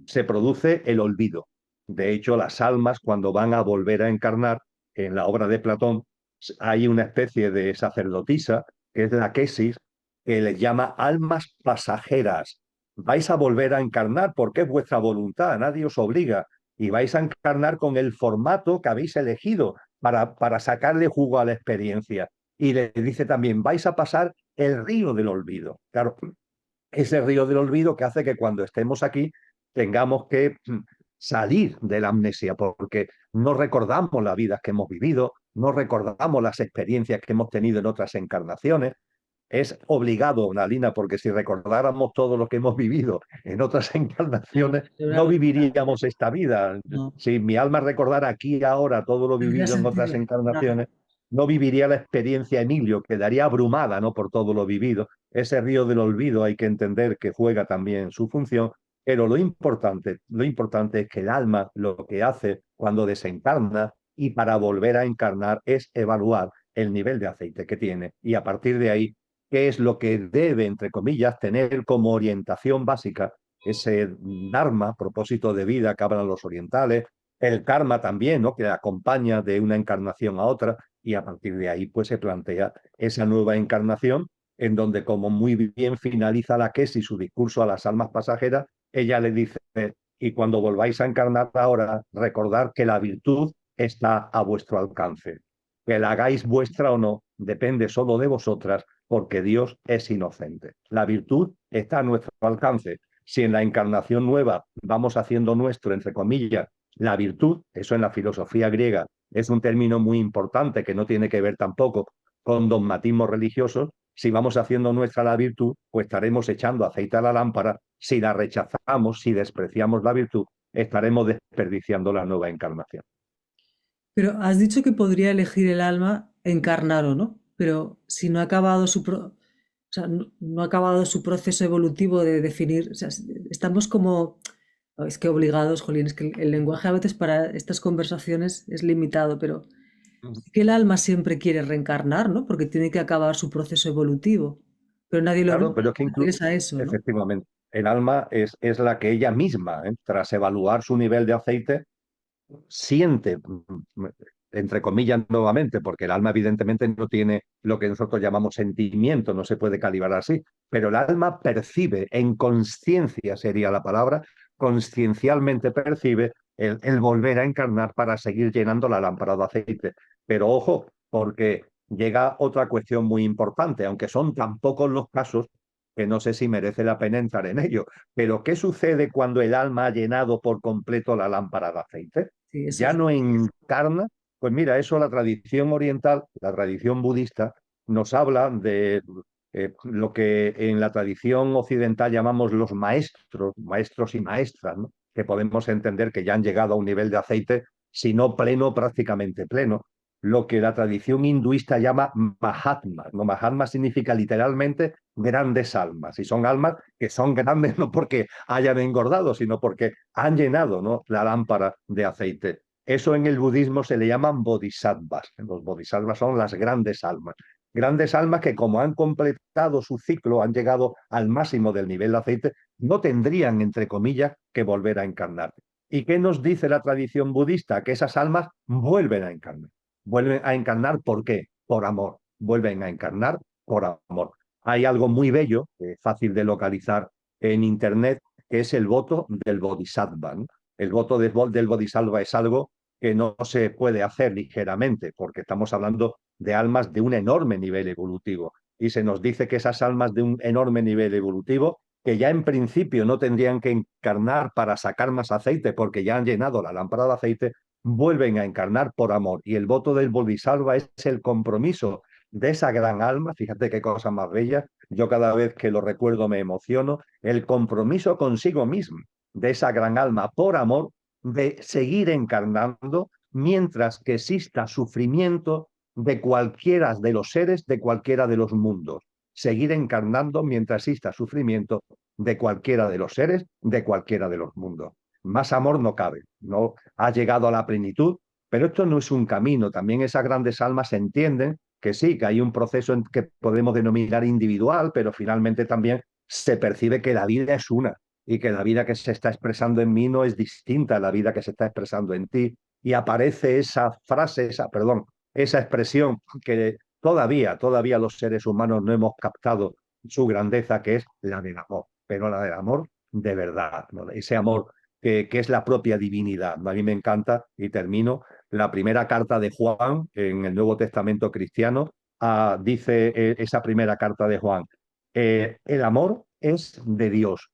se produce el olvido. De hecho, las almas, cuando van a volver a encarnar, en la obra de Platón, hay una especie de sacerdotisa, que es la Quesis, que les llama almas pasajeras. Vais a volver a encarnar porque es vuestra voluntad, nadie os obliga, y vais a encarnar con el formato que habéis elegido para sacarle jugo a la experiencia. Y le dice también, vais a pasar el río del olvido. Claro, ese río del olvido que hace que cuando estemos aquí tengamos que salir de la amnesia, porque no recordamos las vidas que hemos vivido, no recordamos las experiencias que hemos tenido en otras encarnaciones. Es obligado, Nalina, porque si recordáramos todo lo que hemos vivido en otras no, encarnaciones, no seguramente viviríamos esta vida. no, Si mi alma recordara aquí y ahora todo lo tendría vivido en otras sentido. Claro. encarnaciones, no viviría la experiencia Emilio, quedaría abrumada, ¿no?, por todo lo vivido. Ese río del olvido hay que entender que juega también su función, pero lo importante es que el alma lo que hace cuando desencarna y para volver a encarnar es evaluar el nivel de aceite que tiene y a partir de ahí qué es lo que debe, entre comillas, tener como orientación básica ese dharma, propósito de vida que hablan los orientales, el karma también, ¿no?, que acompaña de una encarnación a otra y a partir de ahí pues se plantea esa nueva encarnación en donde, como muy bien finaliza la Kesi su discurso a las almas pasajeras, ella le dice, y cuando volváis a encarnar ahora, recordad que la virtud está a vuestro alcance. Que la hagáis vuestra o no, depende solo de vosotras, porque Dios es inocente. La virtud está a nuestro alcance. Si en la encarnación nueva vamos haciendo nuestro, entre comillas, la virtud, eso en la filosofía griega es un término muy importante que no tiene que ver tampoco con dogmatismos religiosos, si vamos haciendo nuestra la virtud, pues estaremos echando aceite a la lámpara. Si la rechazamos, si despreciamos la virtud, estaremos desperdiciando la nueva encarnación. Pero has dicho que podría elegir el alma encarnar o no, pero si no ha acabado o sea, no ha acabado su proceso evolutivo de definir, o sea, estamos como, es que obligados, Jolín, es que el lenguaje a veces para estas conversaciones es limitado, pero sí que el alma siempre quiere reencarnar, ¿no? Porque tiene que acabar su proceso evolutivo, pero nadie lo Claro, obliga, pero es que incluso, es a eso, ¿no? efectivamente, el alma es la que ella misma, tras evaluar su nivel de aceite, siente, entre comillas nuevamente, porque el alma evidentemente no tiene lo que nosotros llamamos sentimiento, no se puede calibrar así, pero el alma percibe, en conciencia sería la palabra, conciencialmente percibe el volver a encarnar para seguir llenando la lámpara de aceite. Pero ojo, porque llega otra cuestión muy importante, aunque son tan pocos los casos que no sé si merece la pena entrar en ello. Pero ¿qué sucede cuando el alma ha llenado por completo la lámpara de aceite? Sí, eso Ya es. no encarna. Pues mira, eso la tradición oriental, la tradición budista, nos habla de lo que en la tradición occidental llamamos los maestros, maestros y maestras, ¿no?, que podemos entender que ya han llegado a un nivel de aceite, si no pleno, prácticamente pleno. Lo que la tradición hinduista llama Mahatmas, ¿no? Mahatma significa literalmente grandes almas, y son almas que son grandes no porque hayan engordado, sino porque han llenado, ¿no?, la lámpara de aceite. Eso en el budismo se le llaman bodhisattvas. Los bodhisattvas son las grandes almas que, como han completado su ciclo, han llegado al máximo del nivel de aceite, no tendrían, entre comillas, que volver a encarnar. ¿Y qué nos dice la tradición budista? Que esas almas vuelven a encarnar. Vuelven a encarnar, ¿por qué? Por amor. Vuelven a encarnar por amor. Hay algo muy bello, fácil de localizar en Internet, que es el voto del Bodhisattva, ¿no? El voto del Bodhisattva es algo que no se puede hacer ligeramente, porque estamos hablando de almas de un enorme nivel evolutivo. Y se nos dice que esas almas de un enorme nivel evolutivo, que ya en principio no tendrían que encarnar para sacar más aceite, porque ya han llenado la lámpara de aceite, vuelven a encarnar por amor. Y el voto del Bodhisattva es el compromiso de esa gran alma, fíjate qué cosa más bella, yo cada vez que lo recuerdo me emociono, el compromiso consigo mismo de esa gran alma por amor de seguir encarnando mientras que exista sufrimiento de cualquiera de los seres, de cualquiera de los mundos. Seguir encarnando mientras exista sufrimiento de cualquiera de los seres, de cualquiera de los mundos. Más amor no cabe, no ha llegado a la plenitud, pero esto no es un camino. También esas grandes almas entienden que sí, que hay un proceso que podemos denominar individual, pero finalmente también se percibe que la vida es una y que la vida que se está expresando en mí no es distinta a la vida que se está expresando en ti. Y aparece esa frase, esa expresión que todavía los seres humanos no hemos captado su grandeza, que es la del amor, pero la del amor de verdad, ¿no? Ese amor que es la propia divinidad. A mí me encanta, y termino, la primera carta de Juan en el Nuevo Testamento cristiano, dice esa primera carta de Juan, el amor es de Dios.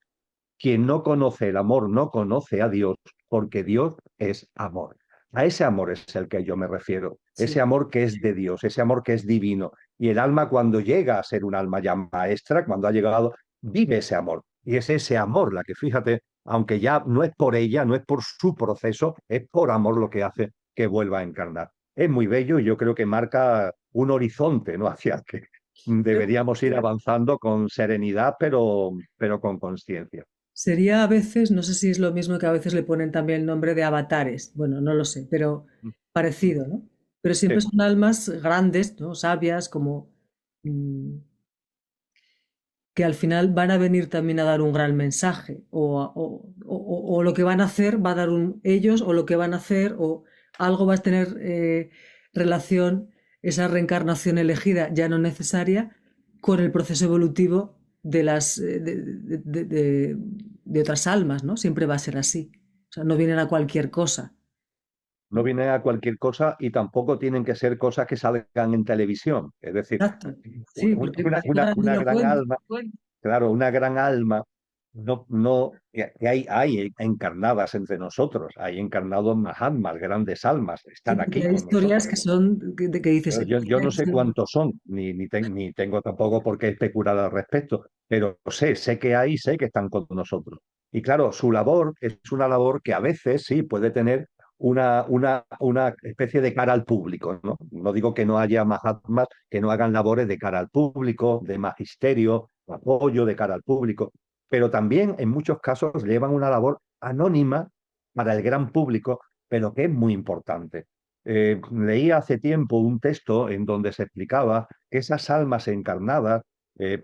Quien no conoce el amor no conoce a Dios, porque Dios es amor. A ese amor es el que yo me refiero, ese Sí. amor que es de Dios, ese amor que es divino. Y el alma cuando llega a ser un alma ya maestra, cuando ha llegado, vive ese amor. Y es ese amor la que, fíjate, aunque ya no es por ella, no es por su proceso, es por amor lo que hace que vuelva a encarnar. Es muy bello y yo creo que marca un horizonte, ¿no? Hacia el que deberíamos ir avanzando con serenidad, pero con conciencia. Sería a veces, no sé si es lo mismo que a veces le ponen también el nombre de avatares, bueno, no lo sé, pero parecido, ¿no? Pero siempre Sí. son almas grandes, ¿no? Sabias, como mm, que al final van a venir también a dar un gran mensaje, o lo que van a hacer va a dar ellos, o lo que van a hacer, o algo va a tener relación, esa reencarnación elegida, ya no necesaria, con el proceso evolutivo de las de otras almas, ¿no? Siempre va a ser así. O sea, no vienen a cualquier cosa. No viene a cualquier cosa y tampoco tienen que ser cosas que salgan en televisión. Es decir, Exacto. Sí, porque es una una gran cuenta. alma, claro, una gran alma, que hay encarnadas entre nosotros, hay encarnados Mahatmas, grandes almas, Sí, están porque aquí hay con historias nosotros. que son que dices, Yo no sé cuántos son, ni tengo tampoco por qué especular al respecto, pero sé que hay, sé que están con nosotros. Y claro, su labor es una labor que a veces sí puede tener una especie de cara al público, ¿no? No digo que no haya mahatmas que no hagan labores de cara al público, de magisterio, de apoyo de cara al público, pero también en muchos casos llevan una labor anónima para el gran público, pero que es muy importante. Leí hace tiempo un texto en donde se explicaba que esas almas encarnadas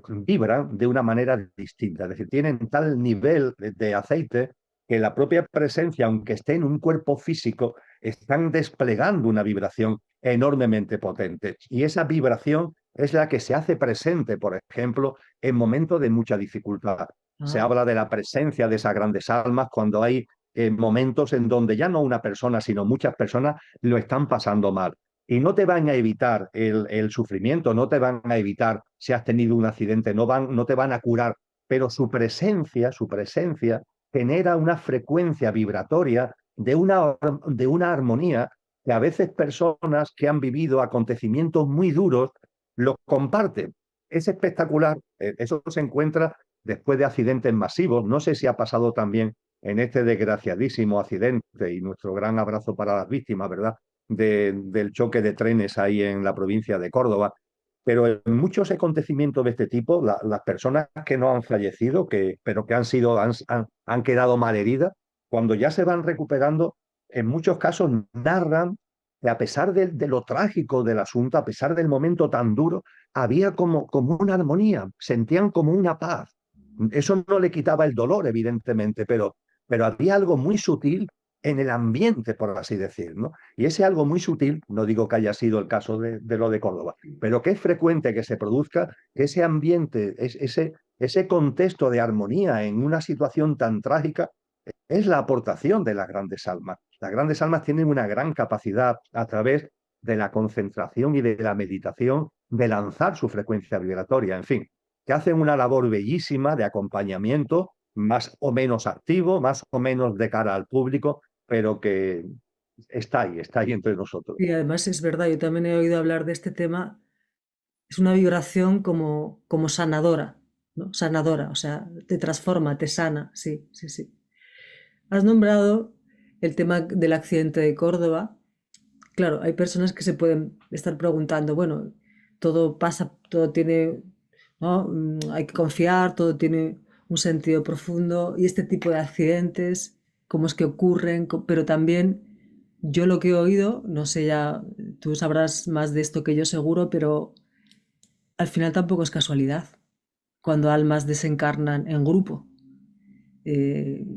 vibran de una manera distinta, es decir, tienen tal nivel de aceite que la propia presencia, aunque esté en un cuerpo físico, están desplegando una vibración enormemente potente. Y esa vibración es la que se hace presente, por ejemplo, en momentos de mucha dificultad. Se ah, habla de la presencia de esas grandes almas cuando hay momentos en donde ya no una persona, sino muchas personas lo están pasando mal. Y no te van a evitar el sufrimiento, no te van a evitar si has tenido un accidente, no te van a curar, pero su presencia genera una frecuencia vibratoria de una armonía que a veces personas que han vivido acontecimientos muy duros lo comparten. Es espectacular. Eso se encuentra después de accidentes masivos. No sé si ha pasado también en este desgraciadísimo accidente y nuestro gran abrazo para las víctimas, ¿verdad? Del choque de trenes ahí en la provincia de Córdoba. Pero en muchos acontecimientos de este tipo, las personas que no han fallecido, pero que han quedado malheridas, cuando ya se van recuperando, en muchos casos narran que a pesar de lo trágico del asunto, a pesar del momento tan duro, había como una armonía, sentían como una paz. Eso no le quitaba el dolor, evidentemente, pero había algo muy sutil en el ambiente, por así decir, ¿no? Y ese algo muy sutil, no digo que haya sido el caso de lo de Córdoba, pero que es frecuente que se produzca que ese ambiente, ese contexto de armonía en una situación tan trágica, es la aportación de las grandes almas. Las grandes almas tienen una gran capacidad a través de la concentración y de la meditación de lanzar su frecuencia vibratoria, en fin, que hacen una labor bellísima de acompañamiento, más o menos activo, más o menos de cara al público, pero que está ahí entre nosotros. Y además es verdad, yo también he oído hablar de este tema, es una vibración como sanadora, ¿no? Sanadora, o sea, te transforma, te sana, sí, sí, sí. Has nombrado el tema del accidente de Córdoba. Claro, hay personas que se pueden estar preguntando, bueno, todo pasa, todo tiene, ¿no? Hay que confiar, todo tiene un sentido profundo y este tipo de accidentes, cómo es que ocurren, pero también yo lo que he oído, no sé ya, tú sabrás más de esto que yo seguro, pero al final tampoco es casualidad cuando almas desencarnan en grupo.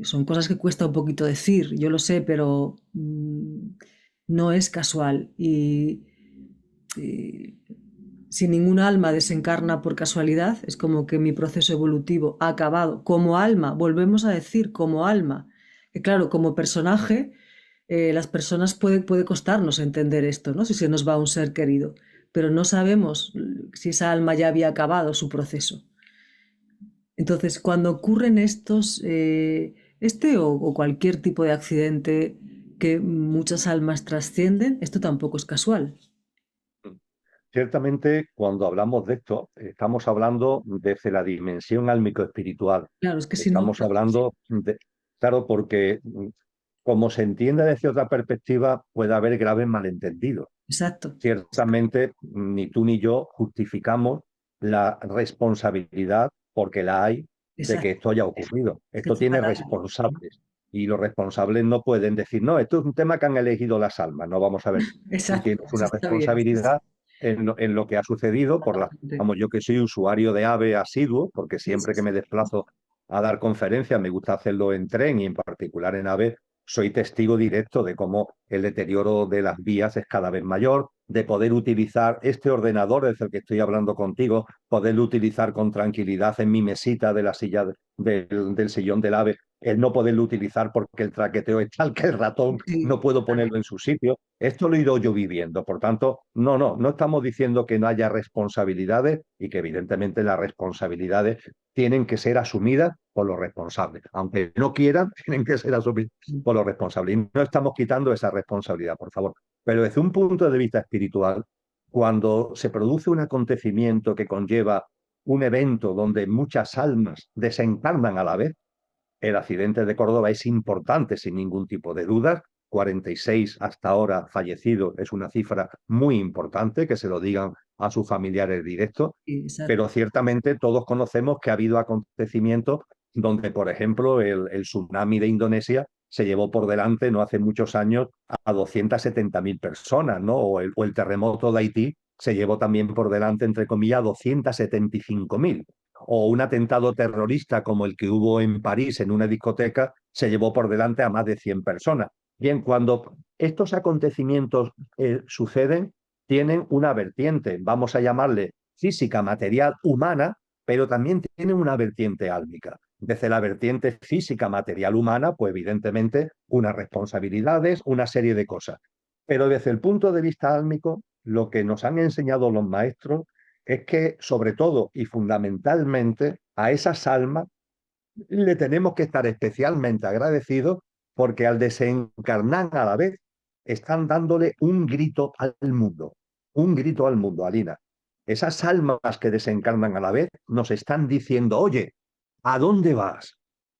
Son cosas que cuesta un poquito decir, yo lo sé, pero no es casual. Y si ningún alma desencarna por casualidad, es como que mi proceso evolutivo ha acabado. Como alma, volvemos a decir, como alma. Que claro, como personaje, las personas puede costarnos entender esto, ¿no? Si se nos va un ser querido, pero no sabemos si esa alma ya había acabado su proceso. Entonces, cuando ocurren estos, este o cualquier tipo de accidente que muchas almas trascienden, esto tampoco es casual. Ciertamente, cuando hablamos de esto, estamos hablando desde la dimensión álmico-espiritual. Claro, es que si no, Estamos hablando claro, porque como se entiende desde otra perspectiva, puede haber graves malentendidos. exacto, Ciertamente, ni tú ni yo justificamos la responsabilidad, porque la hay, de que exacto. esto haya ocurrido. Es que Esto tiene responsables. Y los responsables no pueden decir, no, esto es un tema que han elegido las almas. No, vamos a ver. Tú exacto, tienes eso una está bien. Sí, sí, responsabilidad en lo que ha sucedido totalmente. vamos, yo que soy usuario de AVE asiduo, porque Sí, sí, siempre que sí. me desplazo a dar conferencias, me gusta hacerlo en tren y en particular en AVE, soy testigo directo de cómo el deterioro de las vías es cada vez mayor, de poder utilizar este ordenador desde el que estoy hablando contigo, poderlo utilizar con tranquilidad en mi mesita de la silla del sillón del AVE, el no poderlo utilizar porque el traqueteo es tal que el ratón Sí, no puedo ponerlo en su sitio. Esto lo he ido yo viviendo. Por tanto, no estamos diciendo que no haya responsabilidades y que evidentemente las responsabilidades tienen que ser asumidas por los responsables. Aunque no quieran, tienen que ser asumidas por los responsables. Y no estamos quitando esa responsabilidad, por favor. Pero desde un punto de vista espiritual, cuando se produce un acontecimiento que conlleva un evento donde muchas almas desencarnan a la vez, el accidente de Córdoba es importante, sin ningún tipo de duda. 46 hasta ahora fallecidos es una cifra muy importante, que se lo digan a sus familiares directos, sí, exacto. pero ciertamente todos conocemos que ha habido acontecimientos donde, por ejemplo, el tsunami de Indonesia se llevó por delante no hace muchos años a 270.000 personas, ¿no? O el terremoto de Haití se llevó también por delante, entre comillas, 275.000 o un atentado terrorista como el que hubo en París en una discoteca se llevó por delante a más de 100 personas. Bien, cuando estos acontecimientos suceden, tienen una vertiente, vamos a llamarle física, material, humana, pero también tienen una vertiente álmica. Desde la vertiente física, material, humana, pues evidentemente unas responsabilidades, una serie de cosas. Pero desde el punto de vista álmico, lo que nos han enseñado los maestros es que, sobre todo y fundamentalmente, a esas almas le tenemos que estar especialmente agradecidos porque al desencarnar a la vez están dándole un grito al mundo, Alina. Esas almas que desencarnan a la vez nos están diciendo, oye, ¿a dónde vas?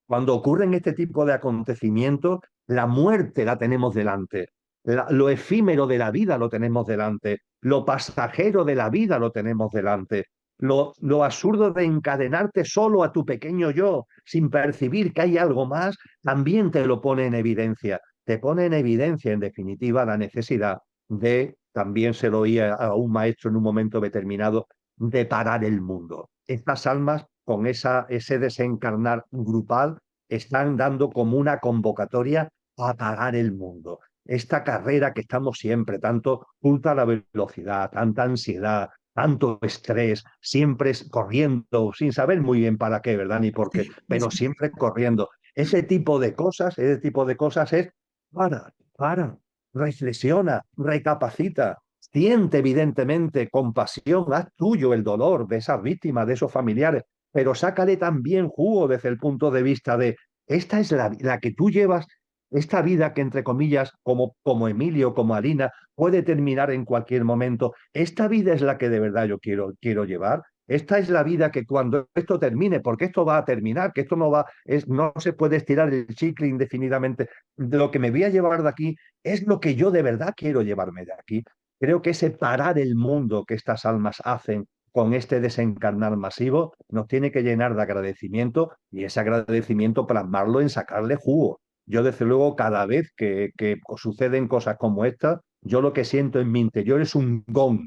Cuando ocurren este tipo de acontecimientos, la muerte la tenemos delante, lo efímero de la vida lo tenemos delante, lo pasajero de la vida lo tenemos delante, lo absurdo de encadenarte solo a tu pequeño yo sin percibir que hay algo más, también te lo pone en evidencia. Te pone en evidencia, en definitiva, la necesidad de, también se lo oía a un maestro en un momento determinado, de parar el mundo. Estas almas, con ese desencarnar grupal, están dando como una convocatoria a parar el mundo. Esta carrera que estamos siempre, tanto ultra la velocidad, tanta ansiedad, tanto estrés, siempre corriendo, sin saber muy bien para qué, ¿verdad? Ni por qué, Sí, pero siempre corriendo. ese tipo de cosas es para, reflexiona, recapacita, siente evidentemente compasión, haz tuyo el dolor de esas víctimas, de esos familiares, pero sácale también jugo desde el punto de vista de esta es la que tú llevas, esta vida que entre comillas, como Emilio, como Alina, puede terminar en cualquier momento. Esta vida es la que de verdad yo quiero llevar. Esta es la vida que cuando esto termine, porque esto va a terminar, que esto no va, no se puede estirar el chicle indefinidamente. Lo que me voy a llevar de aquí es lo que yo de verdad quiero llevarme de aquí. Creo que ese parar el mundo que estas almas hacen con este desencarnar masivo nos tiene que llenar de agradecimiento y ese agradecimiento plasmarlo en sacarle jugo. Yo desde luego cada vez que suceden cosas como estas, yo lo que siento en mi interior es un gong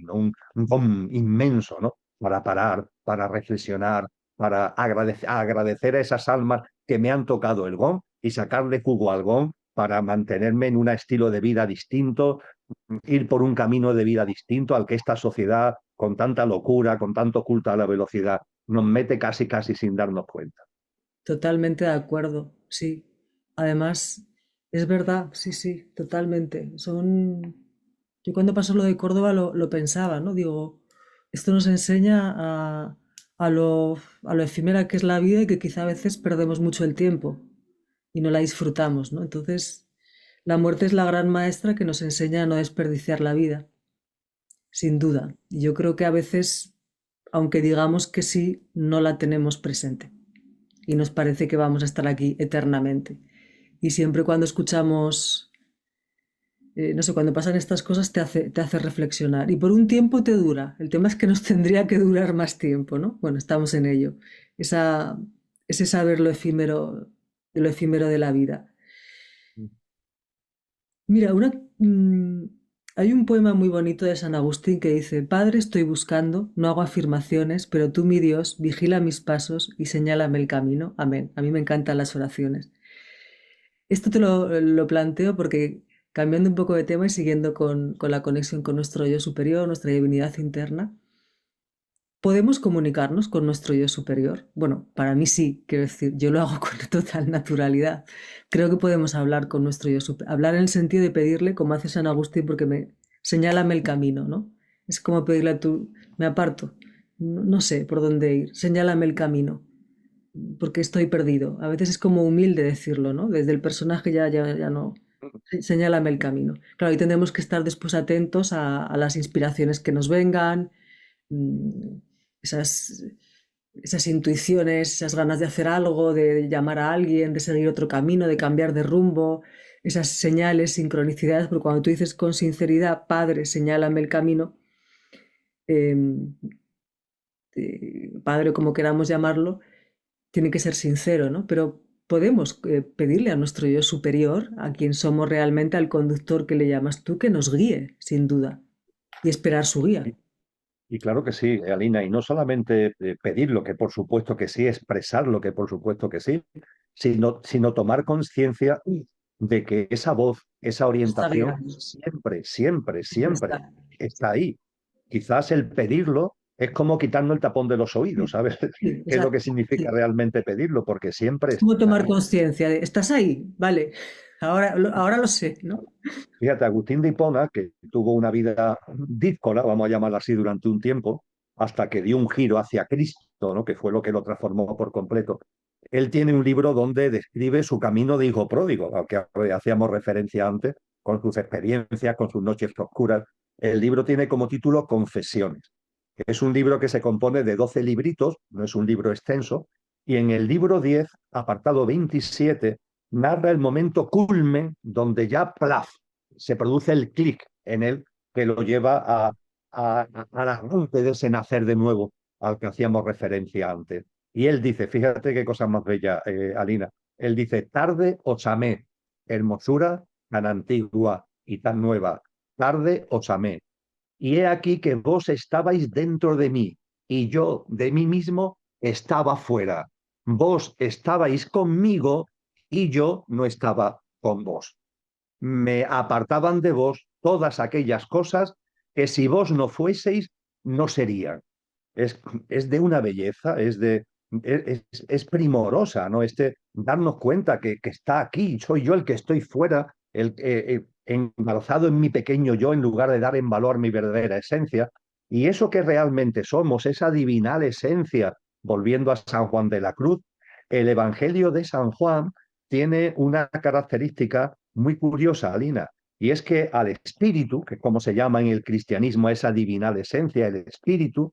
inmenso, ¿no? Para parar, para reflexionar, para agradecer a esas almas que me han tocado el gong y sacarle jugo al gong para mantenerme en un estilo de vida distinto, ir por un camino de vida distinto al que esta sociedad, con tanta locura, con tanto culto a la velocidad, nos mete casi sin darnos cuenta. Totalmente de acuerdo, sí. Además, es verdad, sí, sí, totalmente. Yo cuando pasó lo de Córdoba lo pensaba, ¿no? Digo, esto nos enseña a lo efímera que es la vida y que quizá a veces perdemos mucho el tiempo y no la disfrutamos, ¿no? Entonces, la muerte es la gran maestra que nos enseña a no desperdiciar la vida, sin duda. Y yo creo que a veces, aunque digamos que sí, no la tenemos presente y nos parece que vamos a estar aquí eternamente. Y siempre cuando escuchamos, no sé, cuando pasan estas cosas te hace reflexionar. Y por un tiempo te dura. El tema es que nos tendría que durar más tiempo, ¿no? Bueno, estamos en ello. Esa, ese saber lo efímero de la vida. Mira, hay un poema muy bonito de San Agustín que dice, Padre, estoy buscando, no hago afirmaciones, pero tú, mi Dios, vigila mis pasos y señálame el camino. Amén. A mí me encantan las oraciones. Esto lo planteo porque cambiando un poco de tema y siguiendo con la conexión con nuestro yo superior, nuestra divinidad interna, ¿podemos comunicarnos con nuestro yo superior? Bueno, para mí sí, quiero decir, yo lo hago con total naturalidad. Creo que podemos hablar con nuestro yo superior, hablar en el sentido de pedirle, como hace San Agustín, porque señálame el camino, ¿no? Es como pedirle a tú, me aparto, no sé por dónde ir, señálame el camino porque estoy perdido. A veces es como humilde decirlo, ¿no? Desde el personaje ya no. Señálame el camino. Claro, y tendremos que estar después atentos a las inspiraciones que nos vengan, mm, esas, esas intuiciones, esas ganas de hacer algo, de llamar a alguien, de seguir otro camino, de cambiar de rumbo, esas señales, sincronicidades, porque cuando tú dices con sinceridad, Padre, señálame el camino, eh, Padre, como queramos llamarlo, tiene que ser sincero, ¿no? Pero podemos pedirle a nuestro yo superior, a quien somos realmente, al conductor que le llamas tú, que nos guíe, sin duda, y esperar su guía. Y claro que sí, Alina, y no solamente pedirlo, que por supuesto que sí, expresarlo, que por supuesto que sí, sino tomar conciencia de que esa voz, esa Está orientación, guiando, siempre siempre está. está ahí. Quizás el pedirlo es como quitarnos el tapón de los oídos, Sí, ¿sabes? sí, ¿Qué es lo que exacto. significa Sí. realmente pedirlo? Porque siempre Es como está tomar ahí. conciencia de, estás ahí, vale, ahora lo sé, ¿no? Fíjate, Agustín de Hipona, que tuvo una vida díscola, vamos a llamarla así, durante un tiempo, hasta que dio un giro hacia Cristo, ¿no? Que fue lo que lo transformó por completo. Él tiene un libro donde describe su camino de hijo pródigo, al que hacíamos referencia antes, con sus experiencias, con sus noches oscuras. El libro tiene como título Confesiones. Es un libro que se compone de 12 libritos, no es un libro extenso, y en el libro 10, apartado 27, narra el momento culmen donde ya, plaf, se produce el clic en él que lo lleva a la de ese nacer de nuevo al que hacíamos referencia antes. Y él dice, fíjate qué cosa más bella, Alina, él dice, tarde os amé, hermosura tan antigua y tan nueva, tarde os amé. Y he aquí que vos estabais dentro de mí y yo de mí mismo estaba fuera. Vos estabais conmigo y yo no estaba con vos. Me apartaban de vos todas aquellas cosas que si vos no fueseis, no serían. Es, es de una belleza, es primorosa, ¿no? darnos cuenta que está aquí, soy yo el que estoy fuera, embarazado en mi pequeño yo, en lugar de dar en valor mi verdadera esencia. Y eso que realmente somos, esa divinal esencia, volviendo a San Juan de la Cruz, el Evangelio de San Juan tiene una característica muy curiosa, Alina, y es que al espíritu, que es como se llama en el cristianismo esa divinal esencia, el espíritu,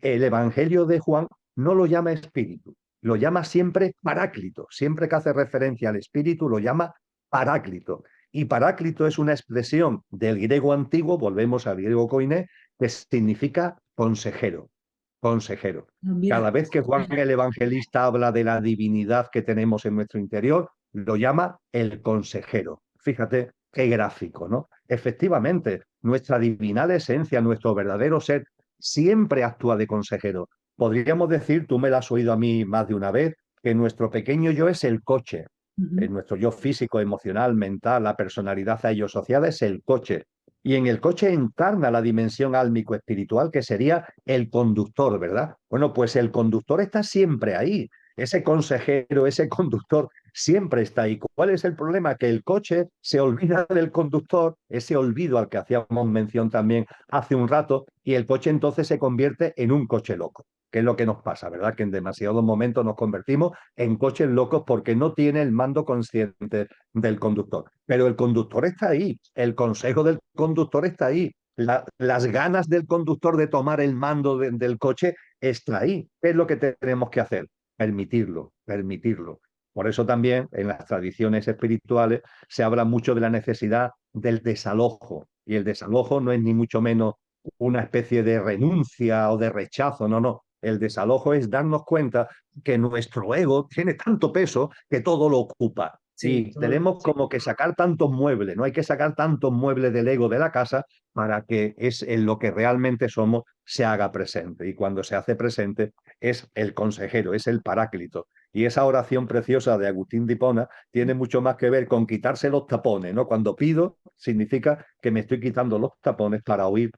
el Evangelio de Juan no lo llama espíritu, lo llama siempre paráclito. Siempre que hace referencia al espíritu lo llama paráclito. Y paráclito es una expresión del griego antiguo, volvemos al griego koiné, que significa consejero, consejero. Ah, mira, Cada vez que Juan el Evangelista habla de la divinidad que tenemos en nuestro interior, lo llama el consejero. Fíjate qué gráfico, ¿no? Efectivamente, nuestra divinal esencia, nuestro verdadero ser, siempre actúa de consejero. Podríamos decir, tú me lo has oído a mí más de una vez, que nuestro pequeño yo es el coche. ujú, Nuestro yo físico, emocional, mental, la personalidad a ello asociada es el coche. Y en el coche encarna la dimensión álmico-espiritual, que sería el conductor, ¿verdad? Bueno, pues el conductor está siempre ahí. Ese consejero, ese conductor, siempre está ahí. ¿Cuál es el problema? Que el coche se olvida del conductor, ese olvido al que hacíamos mención también hace un rato, y el coche entonces se convierte en un coche loco, que es lo que nos pasa, ¿verdad? Que en demasiados momentos nos convertimos en coches locos porque no tiene el mando consciente del conductor. Pero el conductor está ahí, el consejo del conductor está ahí, las ganas del conductor de tomar el mando del coche está ahí. ¿Qué es lo que tenemos que hacer? Permitirlo, permitirlo. Por eso también en las tradiciones espirituales se habla mucho de la necesidad del desalojo. Y el desalojo no es ni mucho menos una especie de renuncia o de rechazo, no, no. El desalojo es darnos cuenta que nuestro ego tiene tanto peso que todo lo ocupa. sí, Y tenemos como que sacar tantos muebles, no hay que sacar tantos muebles del ego de la casa para que es en lo que realmente somos se haga presente. Y cuando se hace presente es el consejero, es el paráclito. Y esa oración preciosa de Agustín de Hipona tiene mucho más que ver con quitarse los tapones, ¿no? Cuando pido, significa que me estoy quitando los tapones para oír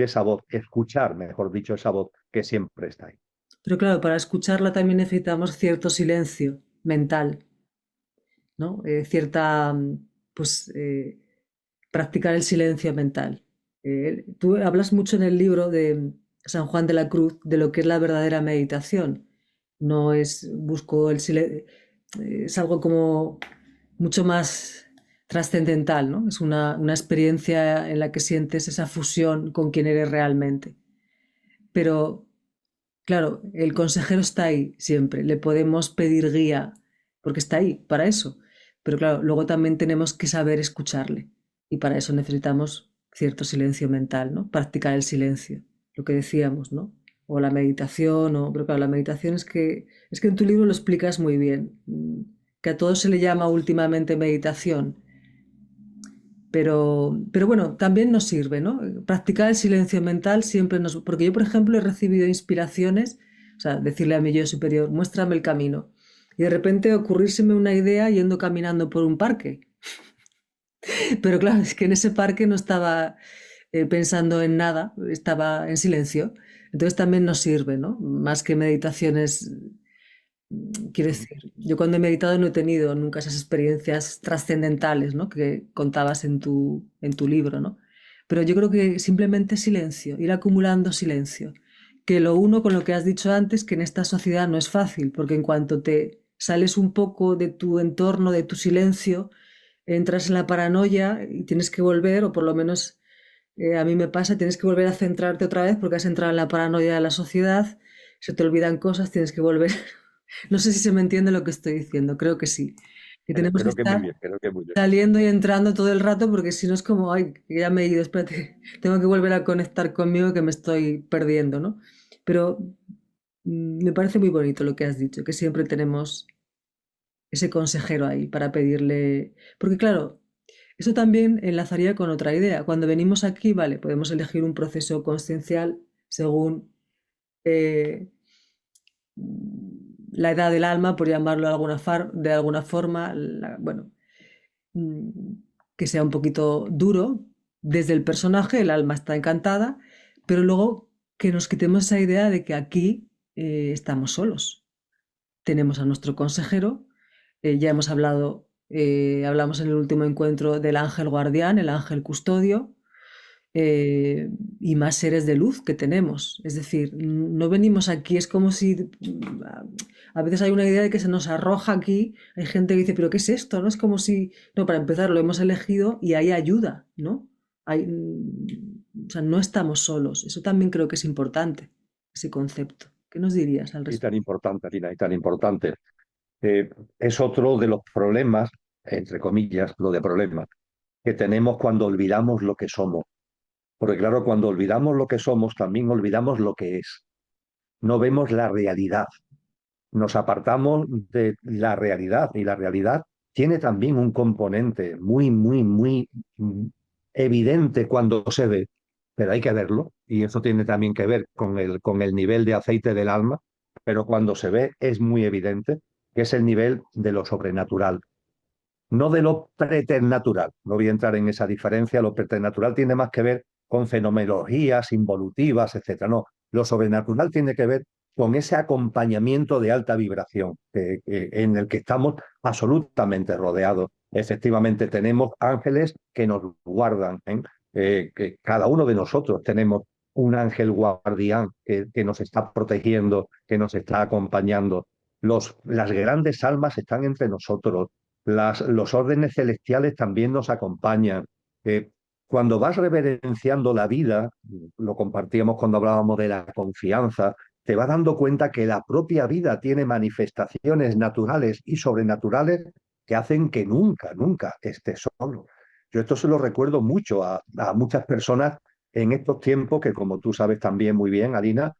esa voz, escuchar, mejor dicho, esa voz que siempre está ahí. pero claro, para escucharla también necesitamos cierto silencio mental, ¿no? Cierta, pues, practicar el silencio mental. Tú hablas mucho en el libro de San Juan de la Cruz de lo que es la verdadera meditación. No es, busco el silencio, es algo como mucho más trascendental, ¿no? Es una experiencia en la que sientes esa fusión con quien eres realmente. Pero claro, el consejero está ahí siempre, le podemos pedir guía porque está ahí, para eso. Pero claro, luego también tenemos que saber escucharle y para eso necesitamos cierto silencio mental, ¿no? Practicar el silencio, lo que decíamos, ¿no? O la meditación, pero claro, la meditación es que en tu libro lo explicas muy bien, que a todo se le llama últimamente meditación, pero bueno, también nos sirve, ¿no? Practicar el silencio mental siempre nos... Porque yo, por ejemplo, he recibido inspiraciones, o sea, decirle a mi yo superior, muéstrame el camino. Y de repente ocurrírseme una idea yendo caminando por un parque. Pero claro, es que en ese parque no estaba pensando en nada, estaba en silencio. Entonces también nos sirve, ¿no? Más que meditaciones. Quiero decir, yo cuando he meditado no he tenido nunca esas experiencias trascendentales, ¿no? Que contabas en tu libro, ¿no? Pero yo creo que simplemente silencio, ir acumulando silencio. Que lo uno con lo que has dicho antes, que en esta sociedad no es fácil, porque en cuanto te sales un poco de tu entorno, de tu silencio, entras en la paranoia y tienes que volver, o por lo menos a mí me pasa, tienes que volver a centrarte otra vez porque has entrado en la paranoia de la sociedad, se te olvidan cosas, tienes que volver. No sé si se me entiende lo que estoy diciendo, creo que sí. Que tenemos que Creo que muy bien, estar creo que muy bien. saliendo y entrando todo el rato porque si no es como, ay, que ya me he ido, espérate, tengo que volver a conectar conmigo que me estoy perdiendo, ¿no? Pero me parece muy bonito lo que has dicho, que siempre tenemos ese consejero ahí para pedirle, porque claro, eso también enlazaría con otra idea. Cuando venimos aquí, vale, podemos elegir un proceso consciencial según eh, la edad del alma, por llamarlo de alguna forma, bueno, mm, que sea un poquito duro. Desde el personaje, el alma está encantada, pero luego que nos quitemos esa idea de que aquí estamos solos. Tenemos a nuestro consejero Ya hemos hablado, hablamos en el último encuentro del ángel guardián, el ángel custodio, y más seres de luz que tenemos. Es decir, no venimos aquí, es como si a veces hay una idea de que se nos arroja aquí, hay gente que dice, pero ¿qué es esto? ¿No? Es como si, no, para empezar lo hemos elegido y hay ayuda, ¿no? Hay, o sea, no estamos solos. Eso también creo que es importante, ese concepto. ¿Qué nos dirías al Y tan respecto? importante, Lina, y tan importante. Es otro de los problemas, entre comillas, lo de problemas, que tenemos cuando olvidamos lo que somos. Porque claro, cuando olvidamos lo que somos, también olvidamos lo que es. No vemos la realidad. Nos apartamos de la realidad y la realidad tiene también un componente muy mm, evidente cuando se ve, pero hay que verlo y eso tiene también que ver con el nivel de aceite del alma, pero cuando se ve es muy evidente que es el nivel de lo sobrenatural, no de lo preternatural. No voy a entrar en esa diferencia. Lo preternatural tiene más que ver con fenomenologías involutivas, etcétera. No, lo sobrenatural tiene que ver con ese acompañamiento de alta vibración en el que estamos absolutamente rodeados. Efectivamente, tenemos ángeles que nos guardan, ¿eh? Que cada uno de nosotros tenemos un ángel guardián que nos está protegiendo, que nos está acompañando. Las grandes almas están entre nosotros, los órdenes celestiales también nos acompañan. Eh, Cuando vas reverenciando la vida, lo compartíamos cuando hablábamos de la confianza, te vas dando cuenta que la propia vida tiene manifestaciones naturales y sobrenaturales que hacen que nunca estés solo. Yo esto se lo recuerdo mucho a muchas personas en estos tiempos que, como tú sabes también muy bien, Alina,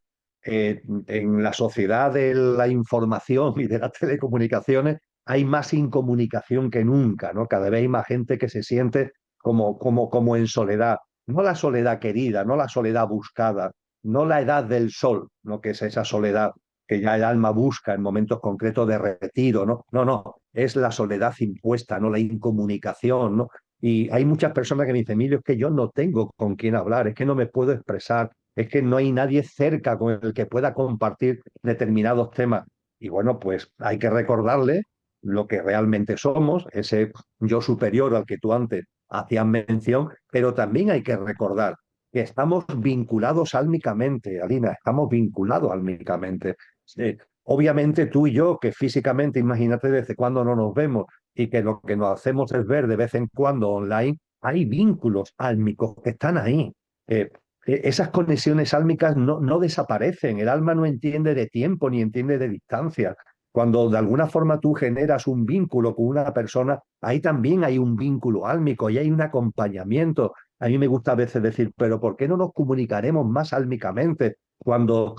en la sociedad de la información y de las telecomunicaciones, hay más incomunicación que nunca, ¿no? Cada vez hay más gente que se siente como en soledad. No la soledad querida, no la soledad buscada, no la edad del sol, ¿no? Que es esa soledad que ya el alma busca en momentos concretos de retiro, ¿no? No, no, es la soledad impuesta, no la incomunicación, ¿no? Y hay muchas personas que me dicen, Emilio, es que yo no tengo con quién hablar, es que no me puedo expresar, es que no hay nadie cerca con el que pueda compartir determinados temas. Y bueno, pues hay que recordarle lo que realmente somos, ese yo superior al que tú antes hacías mención, pero también hay que recordar que estamos vinculados álmicamente, Alina, estamos vinculados álmicamente. Obviamente tú y yo, que físicamente, imagínate desde cuándo no nos vemos y que lo que nos hacemos es ver de vez en cuando online, hay vínculos álmicos que están ahí. Eh, Esas conexiones álmicas no desaparecen, el alma no entiende de tiempo ni entiende de distancia. Cuando de alguna forma tú generas un vínculo con una persona, ahí también hay un vínculo álmico y hay un acompañamiento. A mí me gusta a veces decir, pero ¿por qué no nos comunicaremos más álmicamente cuando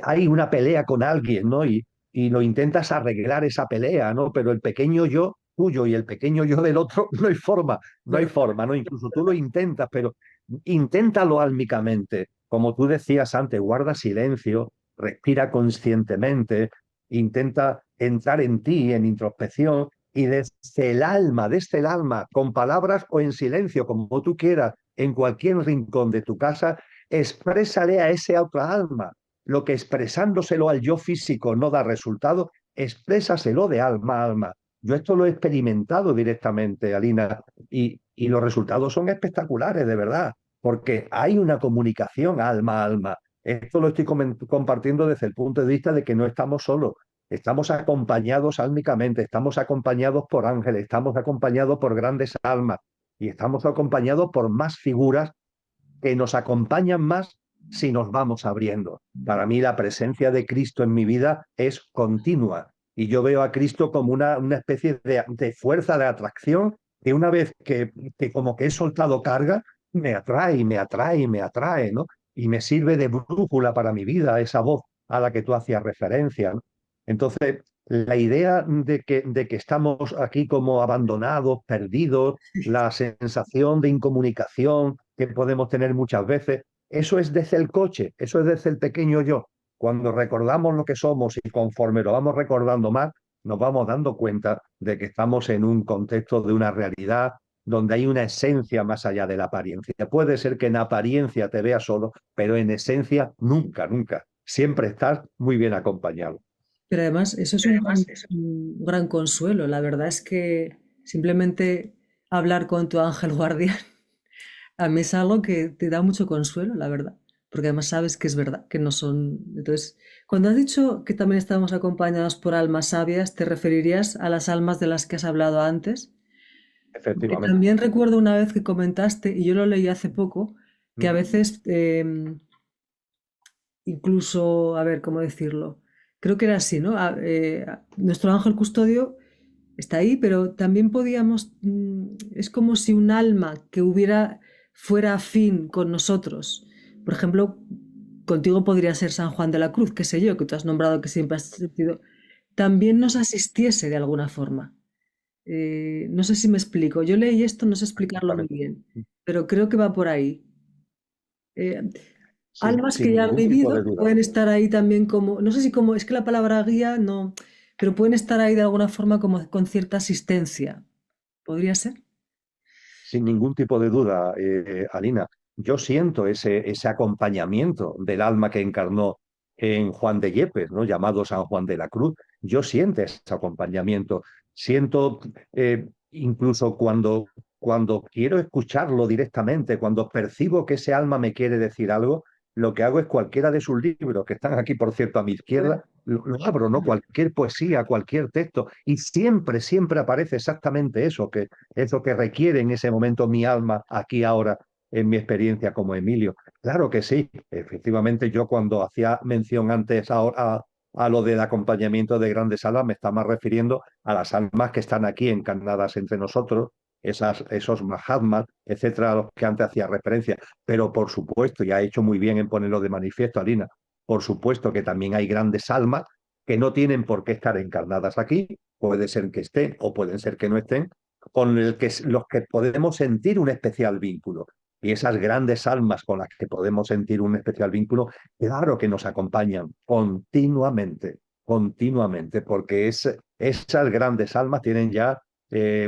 hay una pelea con alguien, ¿no? Y lo intentas arreglar esa pelea, ¿no? Pero el pequeño yo tuyo y el pequeño yo del otro, no hay forma, ¿no? Incluso tú lo intentas, pero inténtalo álmicamente. Como tú decías antes, guarda silencio, respira conscientemente, intenta entrar en ti, en introspección, y desde el alma, con palabras o en silencio, como tú quieras, en cualquier rincón de tu casa, exprésale a ese otra alma. Lo que expresándoselo al yo físico no da resultado, exprésaselo de alma a alma. Yo esto lo he experimentado directamente, Alina, y los resultados son espectaculares, de verdad, porque hay una comunicación alma a alma. Esto lo estoy compartiendo desde el punto de vista de que no estamos solos, estamos acompañados álmicamente, estamos acompañados por ángeles, estamos acompañados por grandes almas y estamos acompañados por más figuras que nos acompañan más si nos vamos abriendo. Para mí la presencia de Cristo en mi vida es continua y yo veo a Cristo como una especie de fuerza de atracción que una vez que como que he soltado carga, me atrae, me atrae, me atrae, ¿no? Y me sirve de brújula para mi vida, esa voz a la que tú hacías referencia, ¿no? Entonces, la idea de que estamos aquí como abandonados, perdidos, la sensación de incomunicación que podemos tener muchas veces, eso es desde el coche, eso es desde el pequeño yo. Cuando recordamos lo que somos y conforme lo vamos recordando más, nos vamos dando cuenta de que estamos en un contexto de una realidad donde hay una esencia más allá de la apariencia. Puede ser que en apariencia te veas solo, pero en esencia nunca. Siempre estás muy bien acompañado. Pero además, eso es un gran consuelo. La verdad es que simplemente hablar con tu ángel guardián a mí es algo que te da mucho consuelo, la verdad. Porque además sabes que es verdad, que no son. Entonces, cuando has dicho que también estábamos acompañados por almas sabias, ¿te referirías a las almas de las que has hablado antes? Porque Efectivamente. también recuerdo una vez que comentaste, y yo lo leí hace poco, que a Mm. veces incluso, a ver, ¿cómo decirlo? Creo que era así, ¿no? Nuestro ángel custodio está ahí, pero también podíamos, es como si un alma que fuera afín con nosotros. Por ejemplo, contigo podría ser San Juan de la Cruz, qué sé yo, que tú has nombrado que siempre has sentido, también nos asistiese de alguna forma. No sé si me explico. Yo leí esto, no sé explicarlo muy Perfectamente. bien, pero creo que va por ahí. Eh, Almas que Sin ya han ningún tipo vivido, de que duda. pueden estar ahí también como, no sé si como, es que la palabra guía no, pero pueden estar ahí de alguna forma como con cierta asistencia. ¿Podría ser? Sin ningún tipo de duda, Alina. Yo siento ese acompañamiento del alma que encarnó en Juan de Yepes, ¿no? Llamado San Juan de la Cruz. Yo siento ese acompañamiento. Siento incluso cuando quiero escucharlo directamente, cuando percibo que ese alma me quiere decir algo, lo que hago es cualquiera de sus libros, que están aquí, por cierto, a mi izquierda, lo abro, ¿no? Cualquier poesía, cualquier texto, y siempre, siempre aparece exactamente eso que requiere en ese momento mi alma aquí ahora en mi experiencia como Emilio. Claro que sí, efectivamente yo cuando hacía mención antes a lo del acompañamiento de grandes almas me estaba refiriendo a las almas que están aquí encarnadas entre nosotros, esos Mahatmas, etcétera, a los que antes hacía referencia. Pero por supuesto, y ha hecho muy bien en ponerlo de manifiesto, Alina, por supuesto que también hay grandes almas que no tienen por qué estar encarnadas aquí, puede ser que estén o pueden ser que no estén, con los que podemos sentir un especial vínculo. Y esas grandes almas con las que podemos sentir un especial vínculo, claro que nos acompañan continuamente, continuamente, porque esas grandes almas tienen ya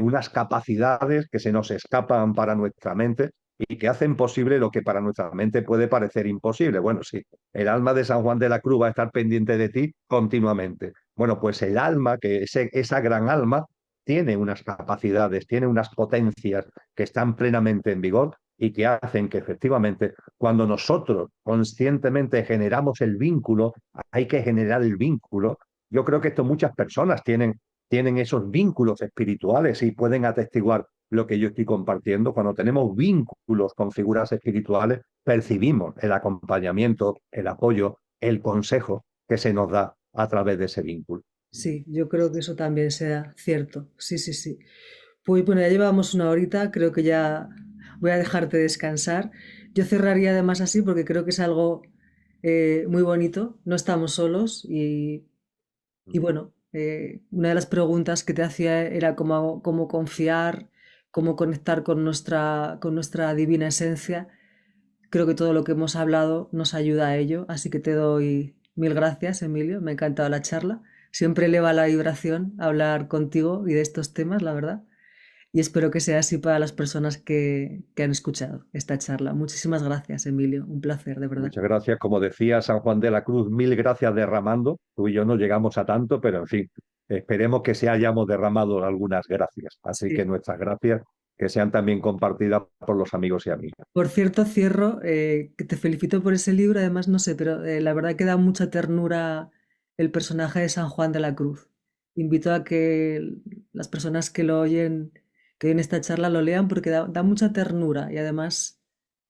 unas capacidades que se nos escapan para nuestra mente y que hacen posible lo que para nuestra mente puede parecer imposible. Bueno, sí, el alma de San Juan de la Cruz va a estar pendiente de ti continuamente. Bueno, pues el alma, esa gran alma, tiene unas capacidades, tiene unas potencias que están plenamente en vigor y que hacen que efectivamente cuando nosotros conscientemente generamos el vínculo, hay que generar el vínculo. Yo creo que esto muchas personas tienen esos vínculos espirituales y pueden atestiguar lo que yo estoy compartiendo. Cuando tenemos vínculos con figuras espirituales, percibimos el acompañamiento, el apoyo, el consejo que se nos da a través de ese vínculo. Sí, yo creo que eso también sea cierto. Sí, sí, sí. Pues bueno, ya llevamos una horita, creo que ya voy a dejarte descansar. Yo cerraría además así porque creo que es algo muy bonito. No estamos solos y bueno, una de las preguntas que te hacía era cómo confiar, cómo conectar con nuestra divina esencia. Creo que todo lo que hemos hablado nos ayuda a ello, así que te doy mil gracias, Emilio. Me ha encantado la charla. Siempre eleva la vibración hablar contigo y de estos temas, la verdad. Y espero que sea así para las personas que han escuchado esta charla. Muchísimas gracias, Emilio. Un placer, de verdad. Muchas gracias. Como decía San Juan de la Cruz, mil gracias derramando. Tú y yo no llegamos a tanto, pero en fin, esperemos que se hayamos derramado algunas gracias. Así que Sí. nuestras gracias que sean también compartidas por los amigos y amigas. Por cierto, cierro, que te felicito por ese libro, además no sé, pero la verdad que da mucha ternura el personaje de San Juan de la Cruz. Invito a que las personas que oyen esta charla lo lean porque da mucha ternura y además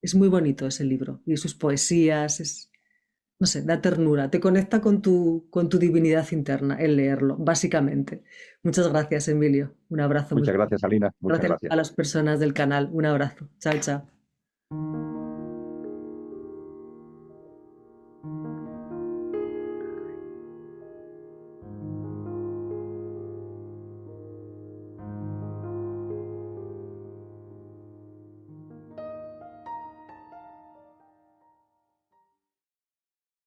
es muy bonito ese libro y sus poesías, no sé, da ternura, te conecta con tu divinidad interna el leerlo, básicamente. Muchas gracias, Emilio. Un abrazo muy Muchas fuerte. gracias, Alina. Muchas Gracias gracias. a las personas del canal. Un abrazo. Chao, chao.